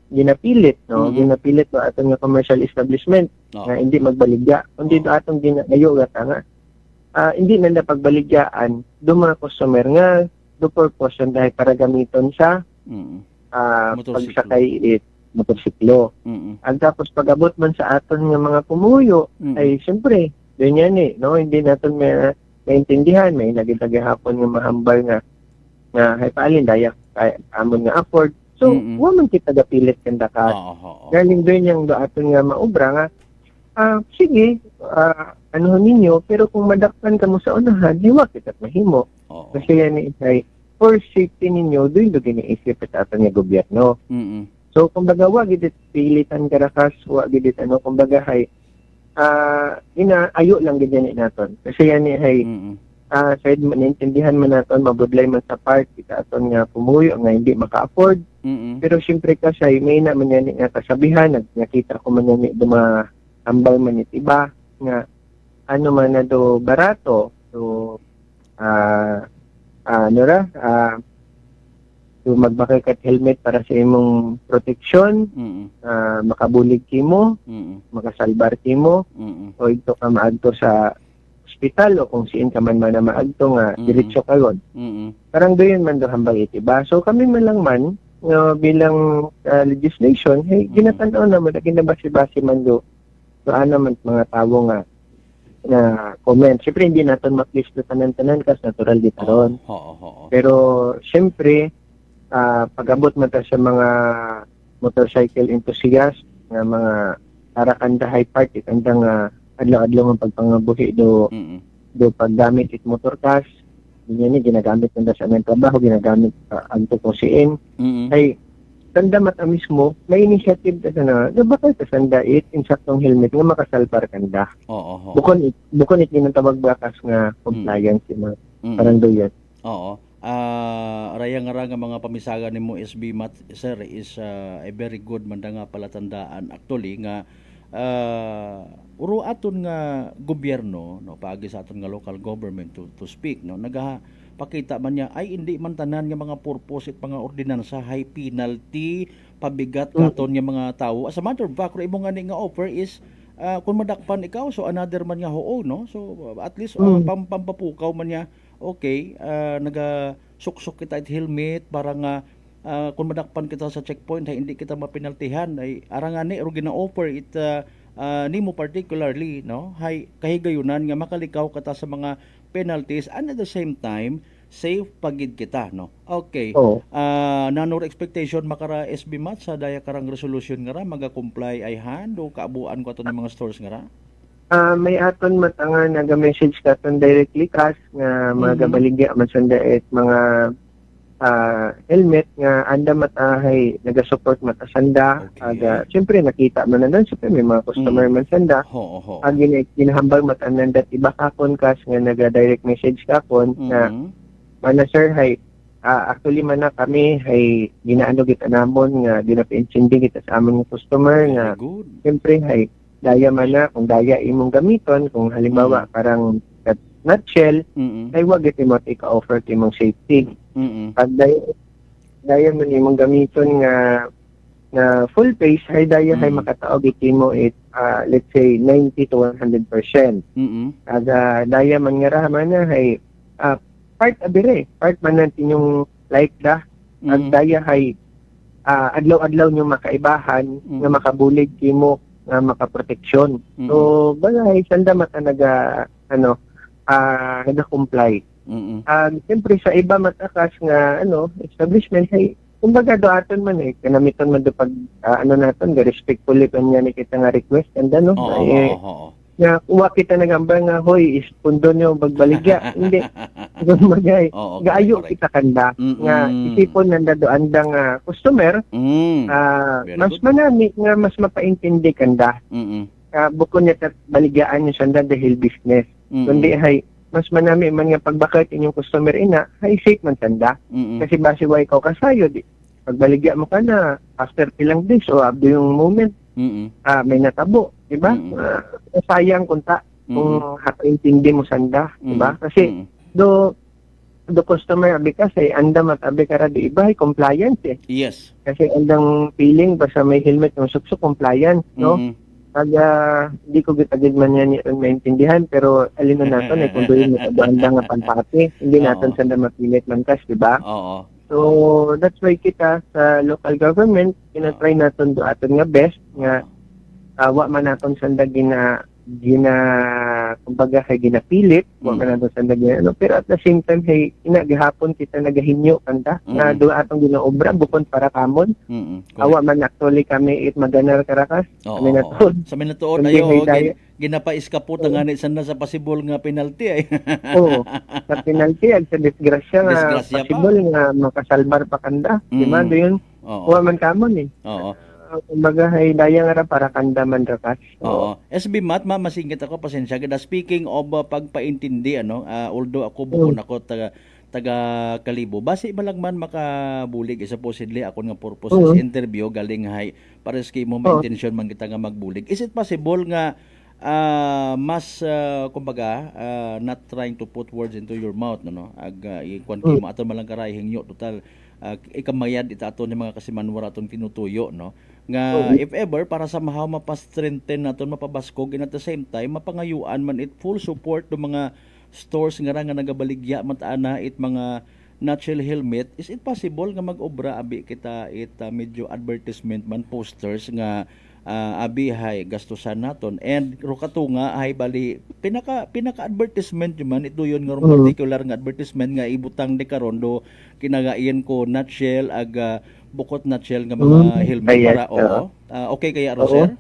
ginapilit no ginapilit do aton nga commercial establishment nga hindi magbaligya kundi do atong ginayo gata nga hindi na pagbaligyan do mga customer nga do purpose dahil para gamiton sa pagsakay it motorsiklo. Ag tapos pag-abot man sa aton nga mga pumuyo ay siyempre doon yan no hindi naton maintindihan may nagitagihapon nga mahambal nga hay paalin dayak amon nga afford so waman kita gapilit kanda ka galing doon yung do aton nga maubra nga sige ano ninyo pero kung madakpan ka mo sa unahan hiwa kita mahimo kasi yan ay for safety ninyo doon do giniisip at aton nga gobyerno so kumbaga wag gid pilitan karakas wag gid kumbaga hay inaayo lang gid yan naton kasi yan hay sa naintindihan man naton mabudlay man sa part kita aton nga pumuyo nga hindi maka-afford pero syempre kasi may naman yan nga kasabihan nakita ko man yan ambal man it iba nga ano man na do barato so so magbakay kat helmet para sa imong proteksyon makabulig kimo makasalbar kimo o ito ka maadto sa hospital o kung siin ka man na maagto nga diretso kagon. Parang doon man do hambang itiba. So kami man lang man bilang legislation hey ginatanaw naman ginabasi-basi man do. So ano man mga tawo nga na comment. Siyempre hindi naton maklis do tanan-tanan kas natural di taron. Pero siyempre pag-abot man ta sa mga motorcycle enthusiast nga mga tarakanda high party kandang adlaw-adlaw ang pagpangabuhi do paggamit it motorcars ganyan ni ginagamit nila sa aming trabaho ginagamit ang tukusiin ay tanda mata mismo may initiative ta na bakit tasanda it insaktong helmet nga makasalpar kanda bukon it ginatawag bakas nga compliance parang do yan arayang nga mga pamisagan ni mo SB Mat sir is a very good manda nga palatandaan actually nga uro aton nga gobyerno no paagi sa aton nga local government to speak no nagapakita man niya ay hindi man tanan nga mga purpose at mga ordinansa high penalty pabigat katon nga mga tawo as a matter of fact imo nga nga offer is kung madakpan ikaw so another man nga hoo no so at least pampapukaw man niya okay naga suksok kita at helmet para nga kung madakpan kita sa checkpoint ay hindi kita mapinaltihan ay arangani or gina-offer it nimo particularly no hay kahigayunan nga makalikaw kata sa mga penalties and at the same time safe pagid kita, no? Okay. Oo. Nanor expectation makara SB Mat sa daya karang resolution nga ra maga-comply ay hand o kaabuan ko ato ng mga stores nga ra? May aton matanga naga-message katon directly kas nga mga gabaligya masanda et mga helmet nga anda matahay naga-support matasanda. Siyempre nakita man na doon, siyempre may mga customer man sanda. Ginahambal matanan dat iba kakon kas nga naga-direct message kakon na mana sir hay actually man na kami hay ginaano kita namon nga ginapinsindi kita sa amon nga customer nga siyempre hay daya man na kung daya imong gamiton kung halimbawa parang nutshell ay wag iti mo ika-offer imong safety. Pag daya man imong gamiton nga full face ay daya hay makataog iti mo let's say 90 to 100%. Aga daya man nga raman na hay part man natin yung like ag daya hay adlaw-adlaw nyo makaibahan nga makabulig kimo nga makaproteksyon. So bagay sanda mata nag-comply. Siyempre sa iba matakas nga establishment ay kumbaga doaton man kanamiton man do pag naton ga respectfully kanya ni kita nga request and nga uwa kita nagamba nga hoy ispundo nyo bagbaligya hindi magay gaayo kita kanda nga isipon nanda do andang customer mas manami nga mas mapaintindi kanda bukod niya baligyaan nyo sanda dahil business kundi hay mas manami man nga pagbakit inyong customer ina hay safe man sanda kasi base wa ikaw kasayo pagbaligya mo ka na after ilang days o abdo yung moment may natabo diba sayang kung hakaintindi mo sanda diba kasi do customer abi kasi anda matabi kara di iba ay compliance yes kasi andang feeling basta may helmet ng sukso compliance no di ko gitagid man yan yung maintindihan pero alin na natin kung doon mo anda nga panpati hindi natin sanda mapilit man kas diba so that's why kita sa local government kinatry natin do aton nga best nga wa man naton sanda kumbaga kay ginapilit wa man naton sanda pero at the same time hay inagihapon kita nagahinyo kanta nga do atong ginaobra bukod para kamon awa man actually kami maganar karakas kami naton sa minatuon ayo ginapaiskapot nga ni sanda sa possible nga penalty ay sa penalty ag sa disgrasya nga possible nga makasalbar pa kanda di ba do yun wa man kamon kumbaga hay daya nga para kanda man rakas SB Mat masingit ako pasensya kada speaking of pagpaintindi although ako bukod ako taga Kalibo base balagman makabulig supposedly ako nga purpose sa interview galing hay pares kay mo ma-intention man kita nga magbulig is it possible nga mas kumbaga not trying to put words into your mouth ikwan kay mo aton malang karayhing nyo total ikamayad ita aton ni mga kasimanwar aton tinutuyo nga if ever para sa mahaw mapastrengthen naton mapabaskog and at the same time mapangayuan man it full support do mga stores nga nagabaligya mataana it mga nutshell helmet is it possible nga mag-obra abi kita medyo advertisement man posters nga abi hay gastusan naton and rukatunga hay bali pinaka advertisement man ito yon nga particular nga advertisement nga ibutang de karon do kinagaian ko nutshell bukot nutshell nga mga helmet para okay kaya Roser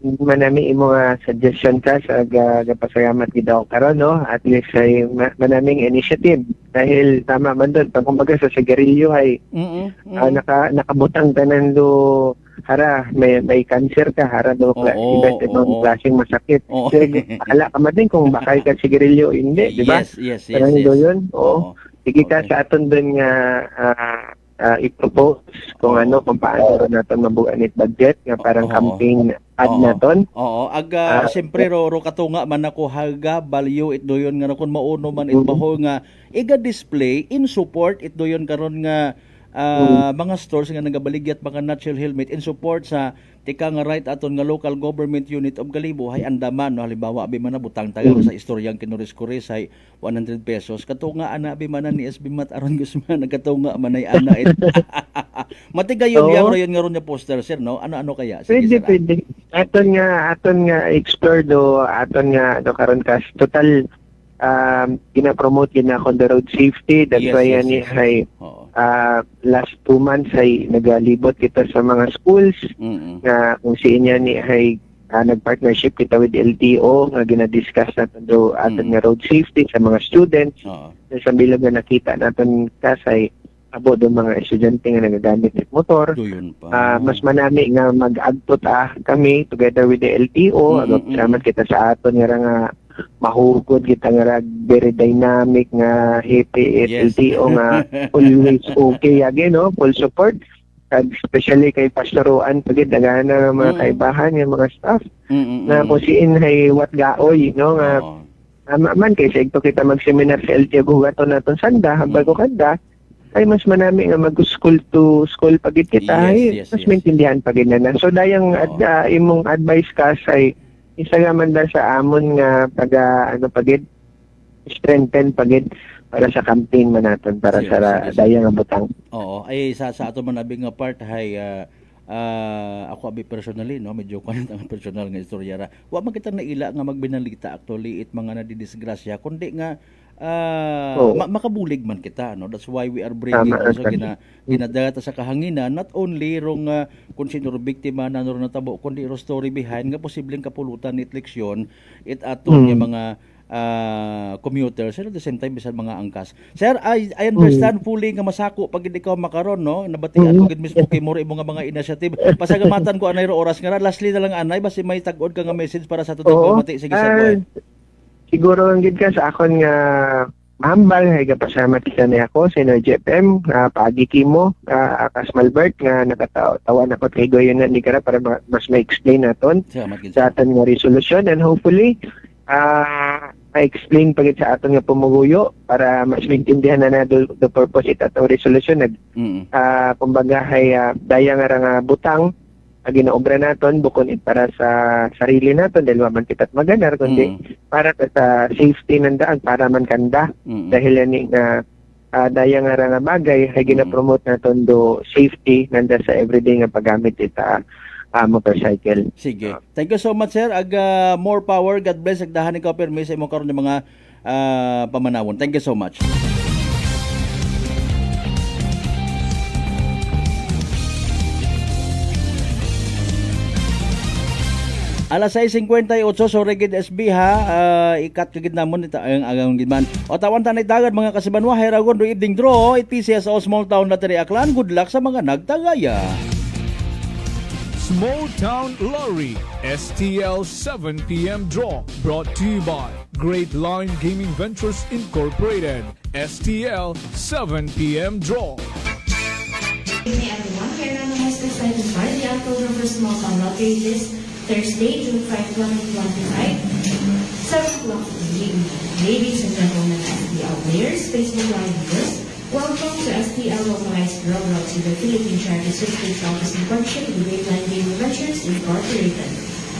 manami imo nga suggestion ka sa gapasayamat gid daw karon at least ay manaming initiative dahil tama man doon pag kumbaga sa sigarilyo ay nakabutang tanan do hara may cancer ka hara do ibang klaseng masakit ala ka man din kung bakal ka sigarilyo hindi di ba yes do yun sige ka sa aton doon nga i-propose kung kung paano natin mabuanit budget nga parang campaign ad naton. Siyempre ro katunga man ako haga value it doyon nga kun mauno man it baho nga iga-display in support it doyon karon nga mga stores nga nagabaligyat mga nutshell helmet in support sa tika nga right aton nga local government unit of Kalibo hay andaman halimbawa abi man butang tagal sa istoryang kinuris-kuris hay 100 pesos katunga ana abi man ni SB Mat aron Guzman nagkatunga man ay ana it matigayon yang ron nga poster sir ano kaya sige pwede aton nga explore do aton nga do karon kas total gina-promote yun ako the road safety. That's Yes, why yes, yan yes. ay last 2 months ay nagalibot kita sa mga schools nga kung siin yan ay nag-partnership kita with LTO nga gina-discuss natin do aton nga road safety sa mga students. Sa bilog nga nakita natin kasay abo do mga estudyante nga nagagamit ng motor. Mas manami nga mag-agto kami together with the LTO. Salamat kita sa aton nga mahugod kita nga very dynamic nga happy LTO nga always okay again, no? Full support. Especially kay Pastoruan pagid daghan nga mga kaibahan yung mga staff na kung siin hay wat gaoy, no? Nga man kay sa ito kita mag-seminar sa LTO gugaton naton sanda bago kada ay mas manami nga mag-school to school pagid kita mas maintindihan pagid na. So dayang imong advice ka say isa nga man da sa amon nga pagid strengthen pagid para sa campaign man naton para sa dayang nga butang. Oo, ay sa ato man abi nga part hay ako abi personally, no, medyo kanang personal nga istorya ra. Wa man kita naila nga magbinalita actually it mga nadidisgrasya kundi nga makabulig man kita, no. That's why we are bringing also ginadata sa kahanginan not only rong kung sino biktima na ro natabo kundi ro story behind nga posibleng kapulutan ni leksyon it aton nga mga commuters and at the same time bisan mga angkas. Sir, I understand fully nga masako pag hindi ka makaron, no. Nabatian ko gid mismo kay mo nga mga initiative. Pasagamatan ko anay ro oras nga lastly na lang anay basi may tag-od ka nga message para sa tutong pamati sige sir. Siguro ang gid ka sa akon nga mahambal hay kapasama kita ni ako sa Energy FM paagi kimo Akas Malbert nga nakatawan ako kay Goyen na ni kara para mas ma-explain naton sa aton nga resolution and hopefully ma-explain pagit sa aton nga pumuguyo para mas maintindihan na the purpose it atong resolution kumbaga hay daya nga butang ginaobra naton bukod para sa sarili naton dahil man kita't maganar kundi para sa safety ng daan para man kanda dahil yan nga daya nga bagay ay gina-promote naton do safety nanda sa everyday nga paggamit ita motorcycle. Sige. Thank you so much sir. More power. God bless. Agdahan ikaw permis sa imong karon ng mga pamanawon. Thank you so much. Alas 6:58 so regid SB ha ikat kagid namon ita ang agang gidman. O tawan tanay dagad mga kasibanwa hiragon do evening draw PCSO Small Town Lottery Aklan. Good luck sa mga nagtagaya. Small Town Lottery STL 7 p.m. draw brought to you by Great Line Gaming Ventures Incorporated. STL 7 p.m. draw. Hey everyone, here now is excited by the October for Small Town Lottery this Thursday, June 5, 2025, 7 o'clock in the evening. Ladies and gentlemen, STL players, Facebook Live viewers, welcome to STL Localized Draw brought to the Philippine Charity Sweepstakes Office in partnership with Great Line Gaming Ventures Incorporated.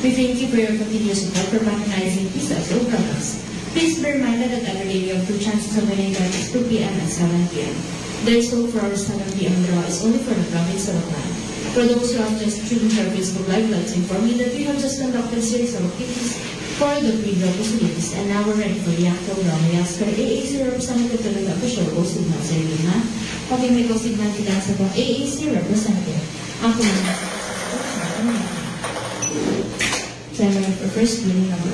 We thank you for your continued support for patronizing PCSO products. Please be reminded that every day you have 2 chances of winning that is 2 p.m. and 7 p.m. There is hope for our 7 p.m. draw is only for the province of Aklan. For those who have just tuned our Facebook Live, let's inform you that we have just conducted a series of activities for the pre-draw facilities and now we're ready for the actual draw. We ask for AAC representative to the official co-signal sa iyo na pati may co-signal kita sa itong AAC representative. Ako na. So I'm ready for first winning number.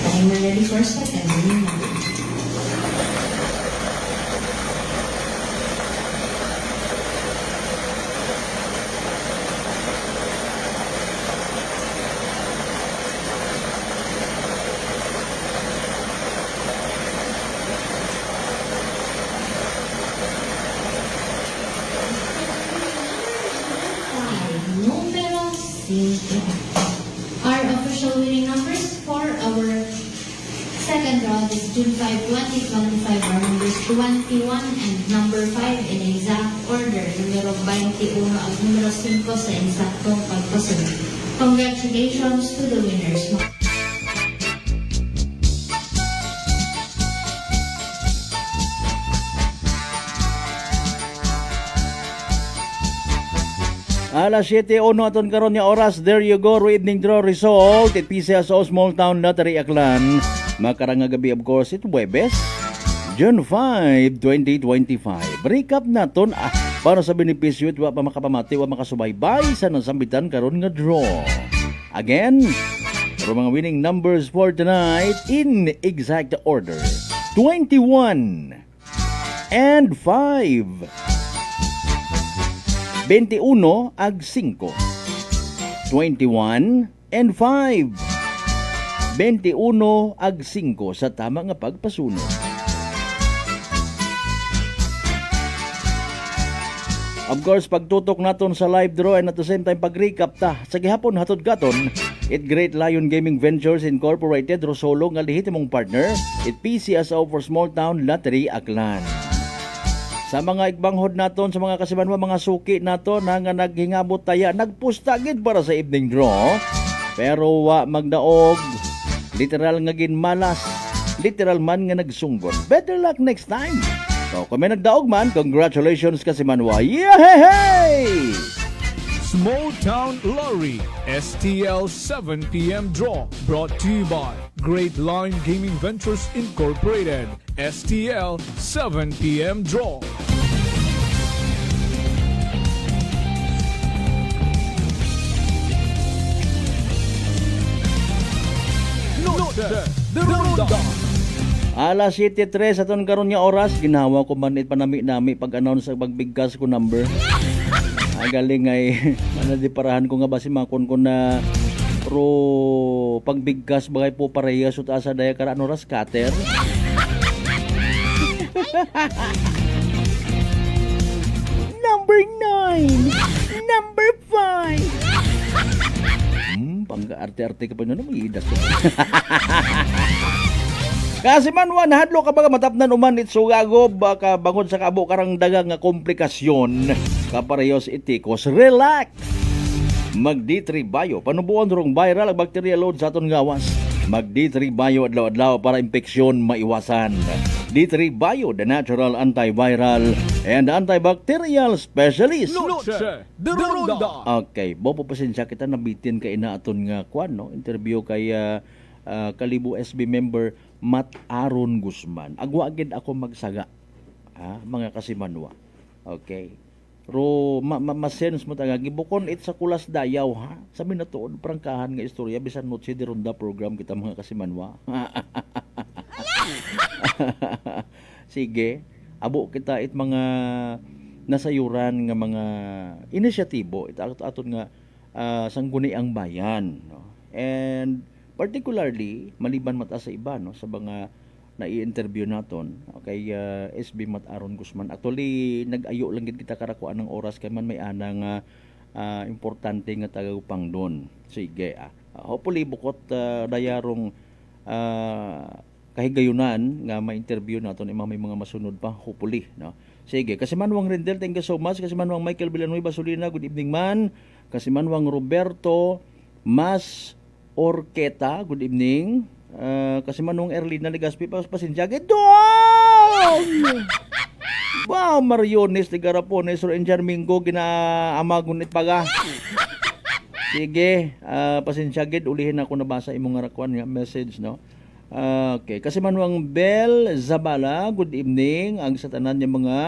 Timer ready for second winning number. Numero 5. Our official winning numbers for our second second round is June 5, 2025 are numbers 21 and number 5 in exact order. Numero 21 at numero 5 sa eksaktong pagpasunod. Congratulations to the winners. Alas 7:01 aton karon nga oras. There you go, evening draw result. It PCSO Small Town Lottery Aklan. Makarang nga gabi, of course, ito Webes, June 5, 2025. Recap naton para sa benepisyo at wa pa makapamati, wa makasubaybay sa nasambitan karon nga draw. Again, for mga winning numbers for tonight in exact order. 21 and 5. 21 ag 5. 21 and 5. 21 ag 5 sa tama nga pagpasunod. Of course, pagtutok naton sa live draw and at the same time pag-recap ta sa gihapon hatod gaton, it Great Lion Gaming Ventures Incorporated Rosolo nga lehitimong partner, it PCSO for Small Town Lottery Aklan. Sa mga igbanghod naton, sa mga kasimanwa, mga suki naton na nga naghingabot taya, nagpustagid para sa evening draw. Pero wa magdaog, literal nga ginmalas, literal man nga nagsunggon. Better luck next time. So, kung may nagdaog man, congratulations kasimanwa. Yay! Small Town Lottery STL 7 p.m. draw brought to you by Great Lion Gaming Ventures Incorporated. STL 7 p.m. draw. The Ronda. Alas 7:03 aton karon nga oras, ginawa ko man panami-nami pag-announce sa pagbigkas ko number. Galing ay manadiparahan ko nga ba si makon ko na pro pagbigkas bagay po pareha so taas daya kara ano ras cutter. Number 9. Number 5. Pang-arte-arte ka pa nyo na may idas. Kasi man hadlo ka baga matapnan uman itsugago baka bangod sa kabo karang dagang nga komplikasyon kaparehos itikos. Relax. Mag D3 Bio panubuon rong viral ang bacteria load sa aton gawas. Mag D3 Bio adlaw-adlaw para infeksyon maiwasan. D3 Bio, the natural antiviral and antibacterial specialist. The Ronda. Okay, bobo pasensya kita nabitin kay inaaton nga kwan no interview kay Kalibo SB member Matt Aaron Guzman. Agwa agad ako magsaga. Mga kasimanwa. Okay. Ro masense mo taga gibukon it sa kulas dayaw ha. Sabi na tuod prangkahan nga istorya bisan not si The Ronda program kita mga kasimanwa. Sige, abo kita it mga nasayuran nga mga inisyatibo it aton nga sangguni ang bayan no. And particularly maliban mata sa iba no sa mga na-i-interview naton kay SB Matt Aaron Guzman. Actually nag-ayo lang gid kita karakuan ng oras kay man may anang importante nga tagaupang doon. Sige hopefully bukod dayarong kahigayunan nga ma-interview naton may mga masunod pa hopefully no. Sige, kasi Manwang Rendel, thank you so much. Kasi Manwang Michael Villanueva Solina, good evening man. Kasi Manwang Roberto Mas Orqueta, good evening. Kasi Manwang Erlina Legaspi, pasinsyage, dong! Wow, Mariones de Garapones, or Enjar Mingo, ginaamagun itpaga. Sige, pasinsyage, ulihin ako nabasa imong ngarakuan nga message, no? Okay, kasi Manwang Bel Zabala, good evening. Ang satanan niya mga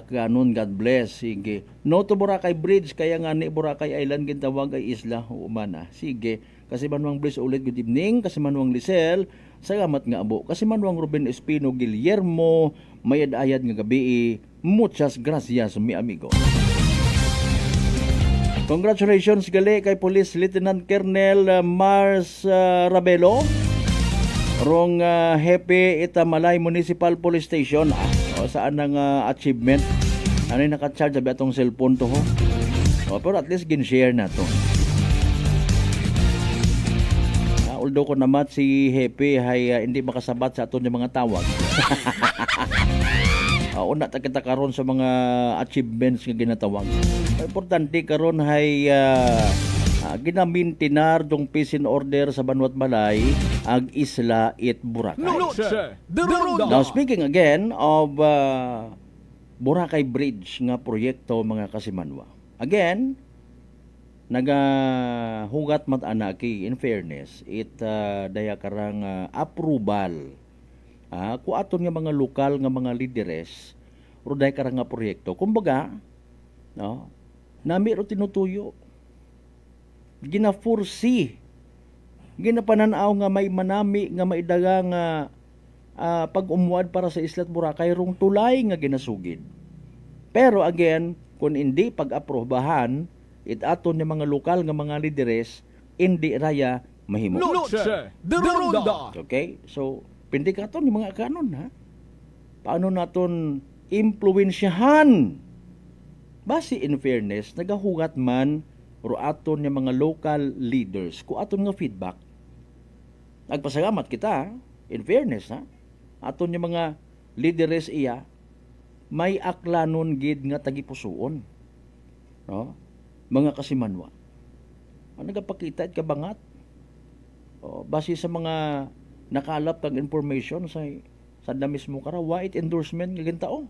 kanon, God bless. Sige. No to Boracay Bridge, kaya nga ni Boracay Island gintawag ay isla umana. Sige. Kasi Manwang Bliss ulit, good evening. Kasi Manwang Lisel, salamat nga abo. Kasi Manwang Ruben Espino Guillermo, mayad-ayad nga gabi. Muchas gracias, mi amigo. Congratulations gali kay Police Lieutenant Colonel Mars Rabelo. Rong Hepe Itamalay Municipal Police Station. Saan ang achievement? Ano yung nakacharge sabi atong cellphone to ho? Pero at least gin-share na to. Although ko naman si Hepe ay hindi makasabat sa aton yung mga tawag. Una ta kita karon sa mga achievements nga ginatawag. Importante karon ay ginamintinar dong peace and order sa Banwat Balay ag Isla it Boracay. Now speaking again of Boracay Bridge nga proyekto mga kasimanwa. Again, nagahugat mat anaki in fairness daya karang approval ku aton nga mga lokal nga mga lideres ruday karang nga proyekto. Kumbaga, no, nami ro tinutuyo. Gina-foresee. Ginapananaw nga may manami nga maidaga nga pag-umuad para sa Isla Boracay rong tulay nga ginasugid. Pero again, kung hindi pag-aprobahan it aton ni mga lokal nga mga lideres, hindi raya mahimo. Okay? So, pindikaton yung mga kanon, ha? Paano naton impluwensyahan? Base in fairness, nagahugat man ro aton yung mga local leaders kung aton nga feedback. Nagpasalamat kita, in fairness, ha? Aton yung mga leaders iya, may aklanon gid nga tagipusoon. No? Mga kasimanwa. Ang nagapakita at kabangat. Base sa mga nakalap kang information sa mismo kara white endorsement nga gintao.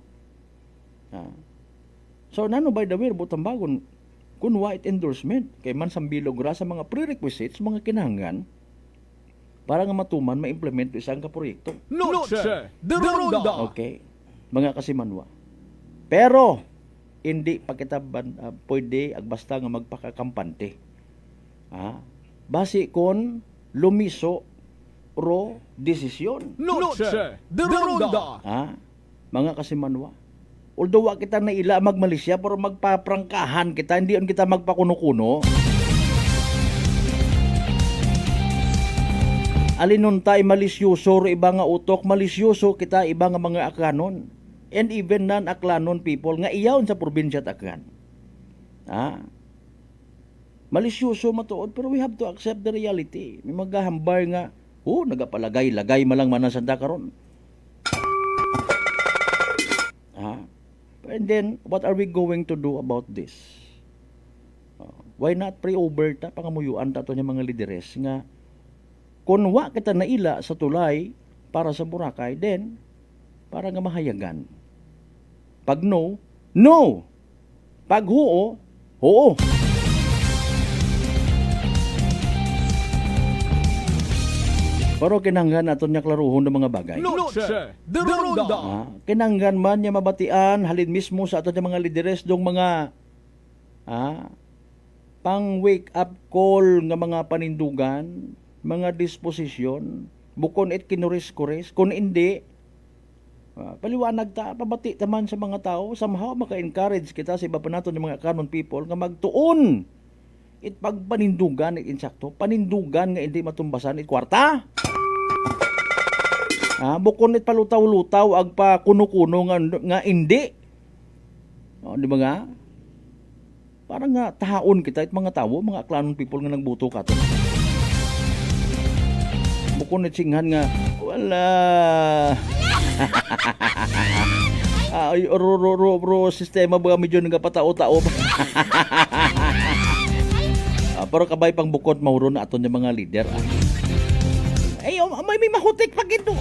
So nano by the way butang bagon kun white endorsement kay man sambilog ra sa mga prerequisites mga kinahanglan para nga matuman ma-implement isang ka proyekto. Okay. Mga kasimanwa. Pero hindi pa kita pwede basta nga magpakakampante. Base kon lumiso ro desisyon. Mga kasimanwa. Although wa kita na ila magmalisya pero magpaprangkahan kita, hindi on kita magpakuno-kuno. Alinon tay malisyoso ro iba nga utok, malisyoso kita iba nga mga aklanon. And even non-aklanon people nga iyawn sa probinsya at aklan. Malisyoso matuod pero we have to accept the reality. May magahambar nga nagapalagay-lagay malang manasanda karon. And then, what are we going to do about this? Why not pre-over ta pangamuyuan ta to mga lideres nga kung wa kita naila sa tulay para sa Boracay, then para nga mahayagan. Pag no, no. Pag huo, oo. Pero kinanggan naton niya klaruhon ng mga bagay. Kinanggan man niya mabatian halin mismo sa aton mga lideres dong mga pang wake up call nga mga panindugan, mga disposisyon, bukon it kinuris-kuris, kung hindi paliwanag ta, pabati taman sa mga tao, somehow maka-encourage kita sa iba pa naton ng mga common people nga magtuon it pagpanindugan it insakto, panindugan nga hindi matumbasan it kwarta. Bukon it palutaw-lutaw ag pa kuno-kuno nga hindi. Di ba nga? Parang nga tahaon kita it mga tao, mga aklanon people nga nagbuto kato. Bukon it singhan nga wala. Sistema ba medyo nagapatao-tao. Pero kabay pang bukod mahuro na aton yung mga leader. May mahutik pag ito.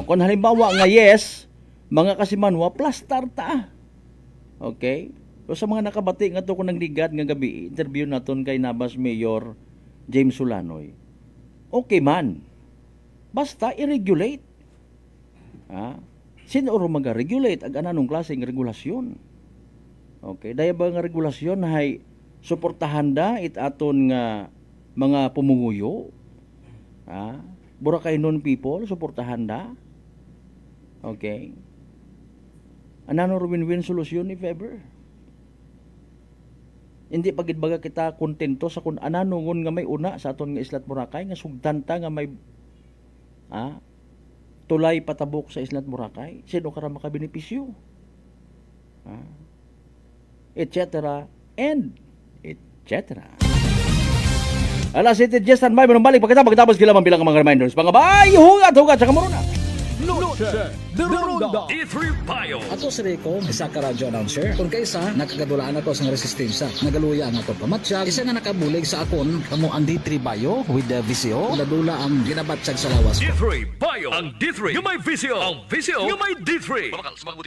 Kung halimbawa nga yes, mga kasimanwa, plastar ta. Okay? So sa mga nakabati nga to ko nang ligad nga gabi, interview naton kay Nabas Mayor James Solanoy. Okay man. Basta i-regulate. Sino ro mag-regulate ag ananong klaseng regulasyon? Okay, daya ba nga regulasyon hay suportahan da it aton nga mga pumunguyo? Boracay non people suportahan da? Okay. Anano win-win solusyon if ever? Hindi pagid baga kita kontento sa kun anano ngon nga may una sa aton nga Isla Boracay nga sugdanta nga may tulay patabok sa Isla Boracay. Sino kara makabenepisyo? Etc. and etc. etc. Alas 7:10 standby mo nang balik pagkatapos kailangan bilang mga reminders. Pangabay, hugat sa kamuruna. Noche de Ronda. D3 Bio. Ako si Rico, isa ka radio announcer. Kung kaysa, nakagadulaan ako sa resistensya. Nagaluya ang ako pamatsyag. Isa nga nakabulig sa akon, kamo ang D3 Bio with the VCO. Nadula ang ginabatsyag sa lawas ko. D3 Bio. Ang D3 yung may VCO. Ang VCO yung may D3.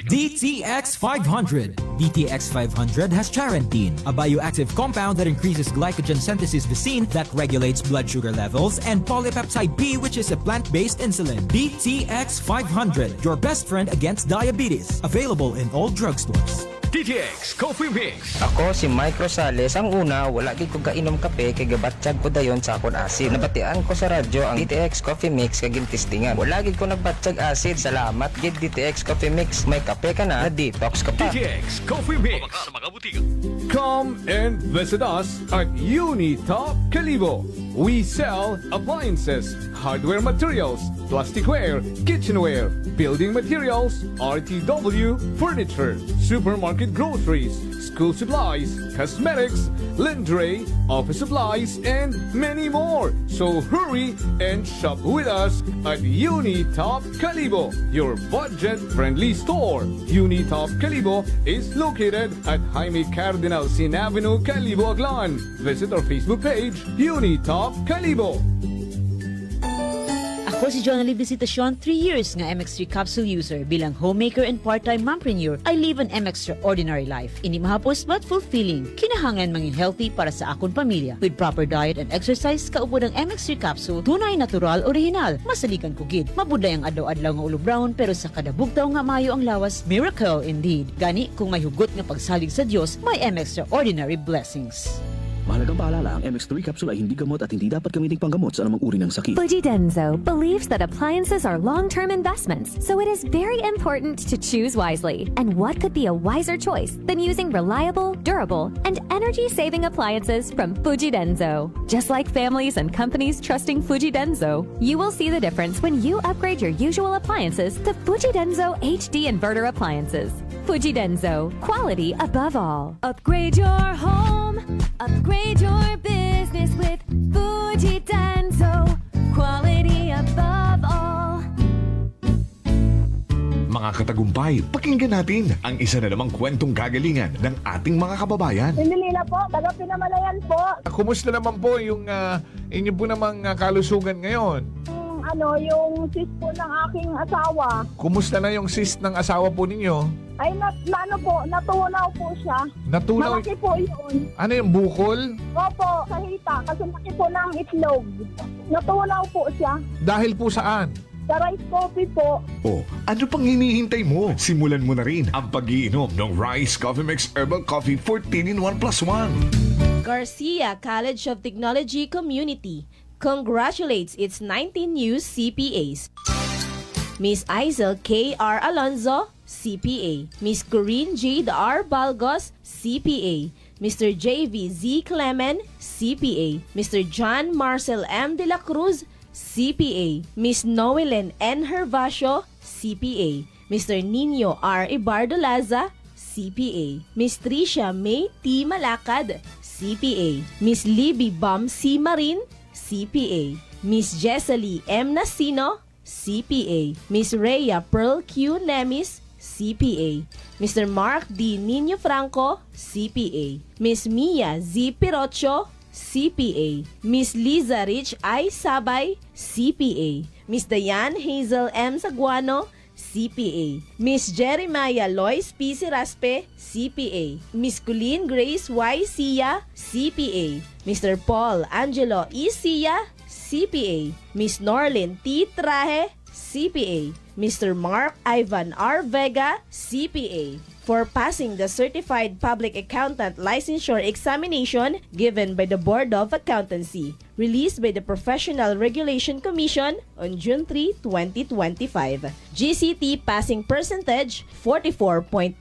DTX 500. DTX 500 has charantine, a bioactive compound that increases glycogen synthesis vacine that regulates blood sugar levels, and polypeptide B, which is a plant-based insulin. DTX 500, your best friend against diabetes. Available in all drugstores. DTX Coffee Mix. Ako si Mike Rosales. Ang una, wala gid ko kainom kape kay gabatsyag ko dayon sa akon acid. Nabatian ko sa radyo ang DTX Coffee Mix kay gintistingan. Wala gid ko nagbatsyag acid. Salamat gid DTX Coffee Mix. May kape ka na detox ka pa. DTX Coffee Mix. Sa mga butika. Come and visit us at Unitop Calibo. We sell appliances, hardware materials, plasticware, kitchenware, building materials, RTW, furniture, supermarket groceries, school supplies, cosmetics, lingerie, office supplies, and many more. So hurry and shop with us at Unitop Calibo, your budget-friendly store. Unitop Calibo is located at Jaime Cardinal Sin Avenue, Calibo, Aklan. Visit our Facebook page, Unitop Calibo. Ako si Jonali Visitasyon, 3 years nga MX3 capsule user. Bilang homemaker and part-time mompreneur, I live an extraordinary life. Ini mahapos but fulfilling. Kinahangan mangin healthy para sa akon pamilya. With proper diet and exercise, kaupo ng MX3 capsule, tunay natural, original. Masalikan ko gid. Mabuday ang adlaw-adlaw nga ulo brown, pero sa kada bugtaw nga mayo ang lawas, miracle indeed. Gani, kung may hugot nga pagsalig sa Dios, may extraordinary blessings. Mahalagang paalala, ang MX3 capsule ay hindi gamot at hindi dapat gamiting panggamot sa anumang uri ng sakit. Fujidenzo believes that appliances are long-term investments, so it is very important to choose wisely. And what could be a wiser choice than using reliable, durable, and energy-saving appliances from Fujidenzo? Just like families and companies trusting Fujidenzo, you will see the difference when you upgrade your usual appliances to Fujidenzo HD inverter appliances. Fujidenzo, quality above all. Upgrade your home, upgrade your business with Fujidenzo, quality above all. Mga katagumpay, pakinggan natin ang isa na namang kwentong kagalingan ng ating mga kababayan. Pinilila po, taga Pinamalayan po. Kumusta naman po yung inyo po namang kalusugan ngayon? Yung cyst po ng aking asawa. Kumusta na yung cyst ng asawa po ninyo? Ay, natunaw po siya. Natunaw? Malaki po yun. Ano yung bukol? Opo, sa hita. Kasi laki po ng itlog. Natunaw po siya. Dahil po saan? Sa rice coffee po. Oh, ano pang hinihintay mo? Simulan mo na rin ang pag-iinom ng Rice Coffee Mix Herbal Coffee 14 in 1 + 1. Garcia College of Technology Community congratulates its 19 new CPAs. Miss Aizel K.R. Alonzo, CPA. Miss Corinne J. R. Balgos, CPA. Mr. J.V. Z. Clemen, CPA. Mr. John Marcel M. De La Cruz, CPA. Miss Noelen N. Hervasio, CPA. Mr. Nino R. Ibardolaza, CPA. Miss Tricia May T. Malakad, CPA. Miss Libby Bam C. Marin, CPA. Miss Jesselie M. Nasino, CPA. Miss Rhea Pearl Q. Nemis, CPA. Mr. Mark D. Nino Franco, CPA. Miss Mia Z. Pirocho, CPA. Miss Liza Rich I. Sabay, CPA. Miss Diane Hazel M. Saguano, CPA. Miss Jeremiah Lois P. Siraspe, CPA. Miss Colleen Grace Y. Sia, CPA. Mr. Paul Angelo E. Sia, CPA. Miss Norlin T. Traje, CPA. Mr. Mark Ivan R. Vega, CPA. For passing the Certified Public Accountant Licensure Examination given by the Board of Accountancy, released by the Professional Regulation Commission on June 3, 2025. GCT passing percentage 44.19%.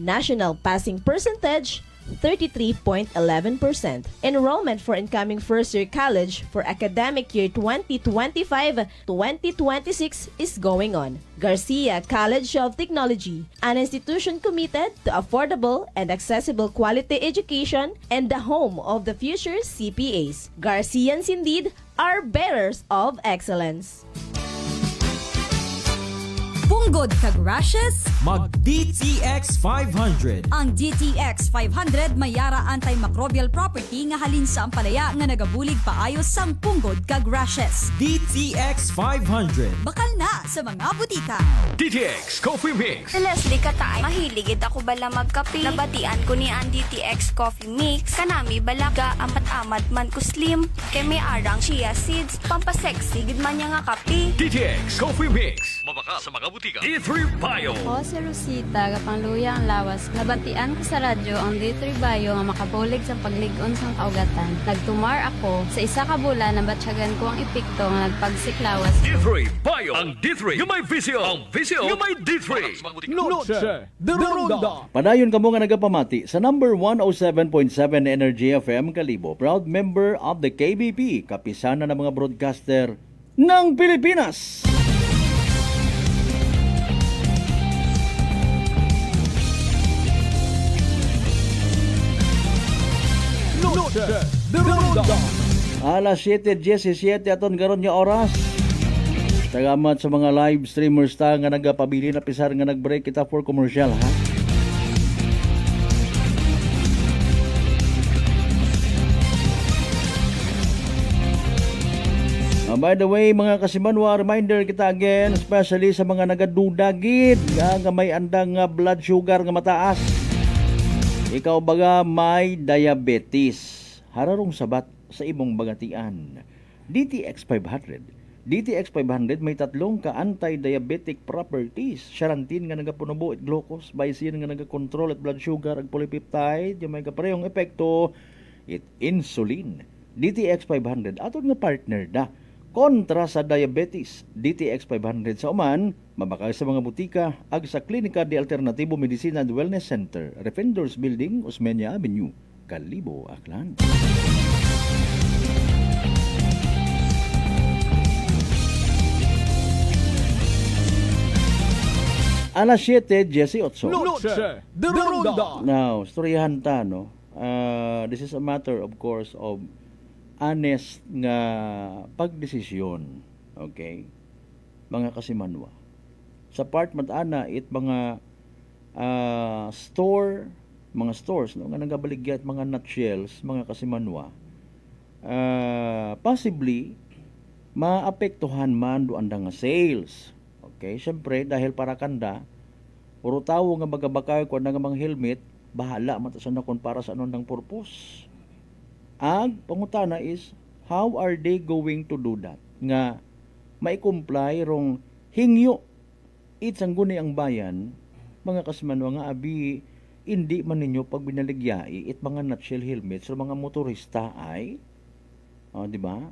National passing percentage 33.11%. Enrollment for incoming first-year college for academic year 2025-2026 is going on. Garcia College of Technology, an institution committed to affordable and accessible quality education and the home of the future CPAs. Garcians indeed are bearers of excellence. Punggod kag rashes, mag DTX 500. ang DTX 500 may yara antimicrobial property nga halin sa ampalaya nga nagabulig paayos sang punggod kag rashes. DTX 500. Bakal na sa mga butika. DTX Coffee Mix. Si Leslie Katay, mahiligid ako bala magkape. Nabatian ko ni ang DTX Coffee Mix. Kanami balaga, amat-amat man ko slim. Kay may arang chia seeds, pampasexy, gid man niya nga kape. DTX Coffee Mix. Mabaka sa mga butika. D3 Bio. Ako si Rosita, kapangluya ang lawas. Nabatian ko sa radyo ang D3 Bio nga makabulig sa pagligon sang kaugatan. Nagtumar ako sa isa ka bulan na batsyagan ko ang epekto nga nagpagsiklawas. D3 Bio. Ang D3 yung may visio. Ang visio yung may D3. Noche de Ronda. Padayon kamo nga nagapamati sa number 107.7 Energy FM Kalibo. Proud member of the KBP, kapisana ng mga broadcaster ng Pilipinas. Noche de Ronda. Alas 7:17 aton karon nga oras. Tagamat sa mga live streamers ta nga nagapabili na pisar nga nag-break kita for commercial ha. By the way, mga kasimanwa, reminder kita again, especially sa mga nagadudagid nga may andang blood sugar nga mataas. Ikaw baga may diabetes. Hararong sabat sa imong bagatian. DTX 500. DTX 500 may tatlong ka anti-diabetic properties. Charantin nga nagapunubo at glucose, baisin nga nagakontrol at blood sugar, ag polypeptide, yung may kaparehong epekto, it insulin. DTX 500 aton nga partner da kontra sa diabetes. DTX 500 sa uman, mabakay sa mga butika, ag sa Klinika de Alternativo Medicina and Wellness Center, Refenders Building, Osmeña Avenue, Kalibo, Aklan. Alas 7:18. Noche de Ronda. Now, storyahan ta, no? This is a matter, of course, of honest nga pagdesisyon. Okay? Mga kasimanwa. Sa part matana, it mga mga stores, no? Nga nagabaligya at mga nutshells, mga kasimanwa, possibly, maapektuhan man doon nga sales. Okay? Siyempre, dahil para kanda, puro tawo nga magabakay ko nga mga helmet, bahala matasan na kung para sa anong ng purpose. Ang pangutana is, how are they going to do that? Nga, mai-comply rong hingyo itsang guni ang bayan, mga kasimanwa nga abi, hindi man ninyo pag binaligyai it mga nutshell helmets sa mga motorista ay, di ba?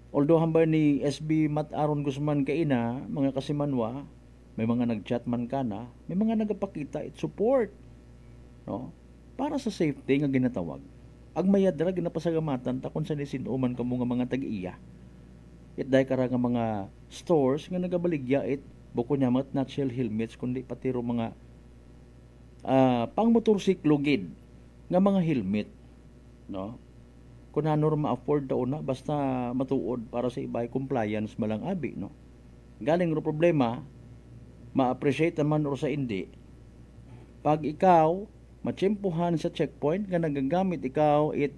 Although hamba ni SB Mat Aaron Guzman kaina, mga kasimanwa, may mga nag-chat man kana, may mga nagapakita it support, no? Para sa safety nga ginatawag. Ag mayadra ginapasagamatan ta kung sa nisinuman kamo nga mga tag-iya. It dahi kara nga mga stores nga nagabaligya it buko nya mat nutshell helmets kundi pati ro mga pang motorsiklo gid nga mga helmet, no? Kung ano ma-afford daw na basta matuod para sa ibay compliance malang abi, no? Galing ro problema ma-appreciate naman ro sa hindi. Pag ikaw matsyempohan sa checkpoint nga nagagamit ikaw it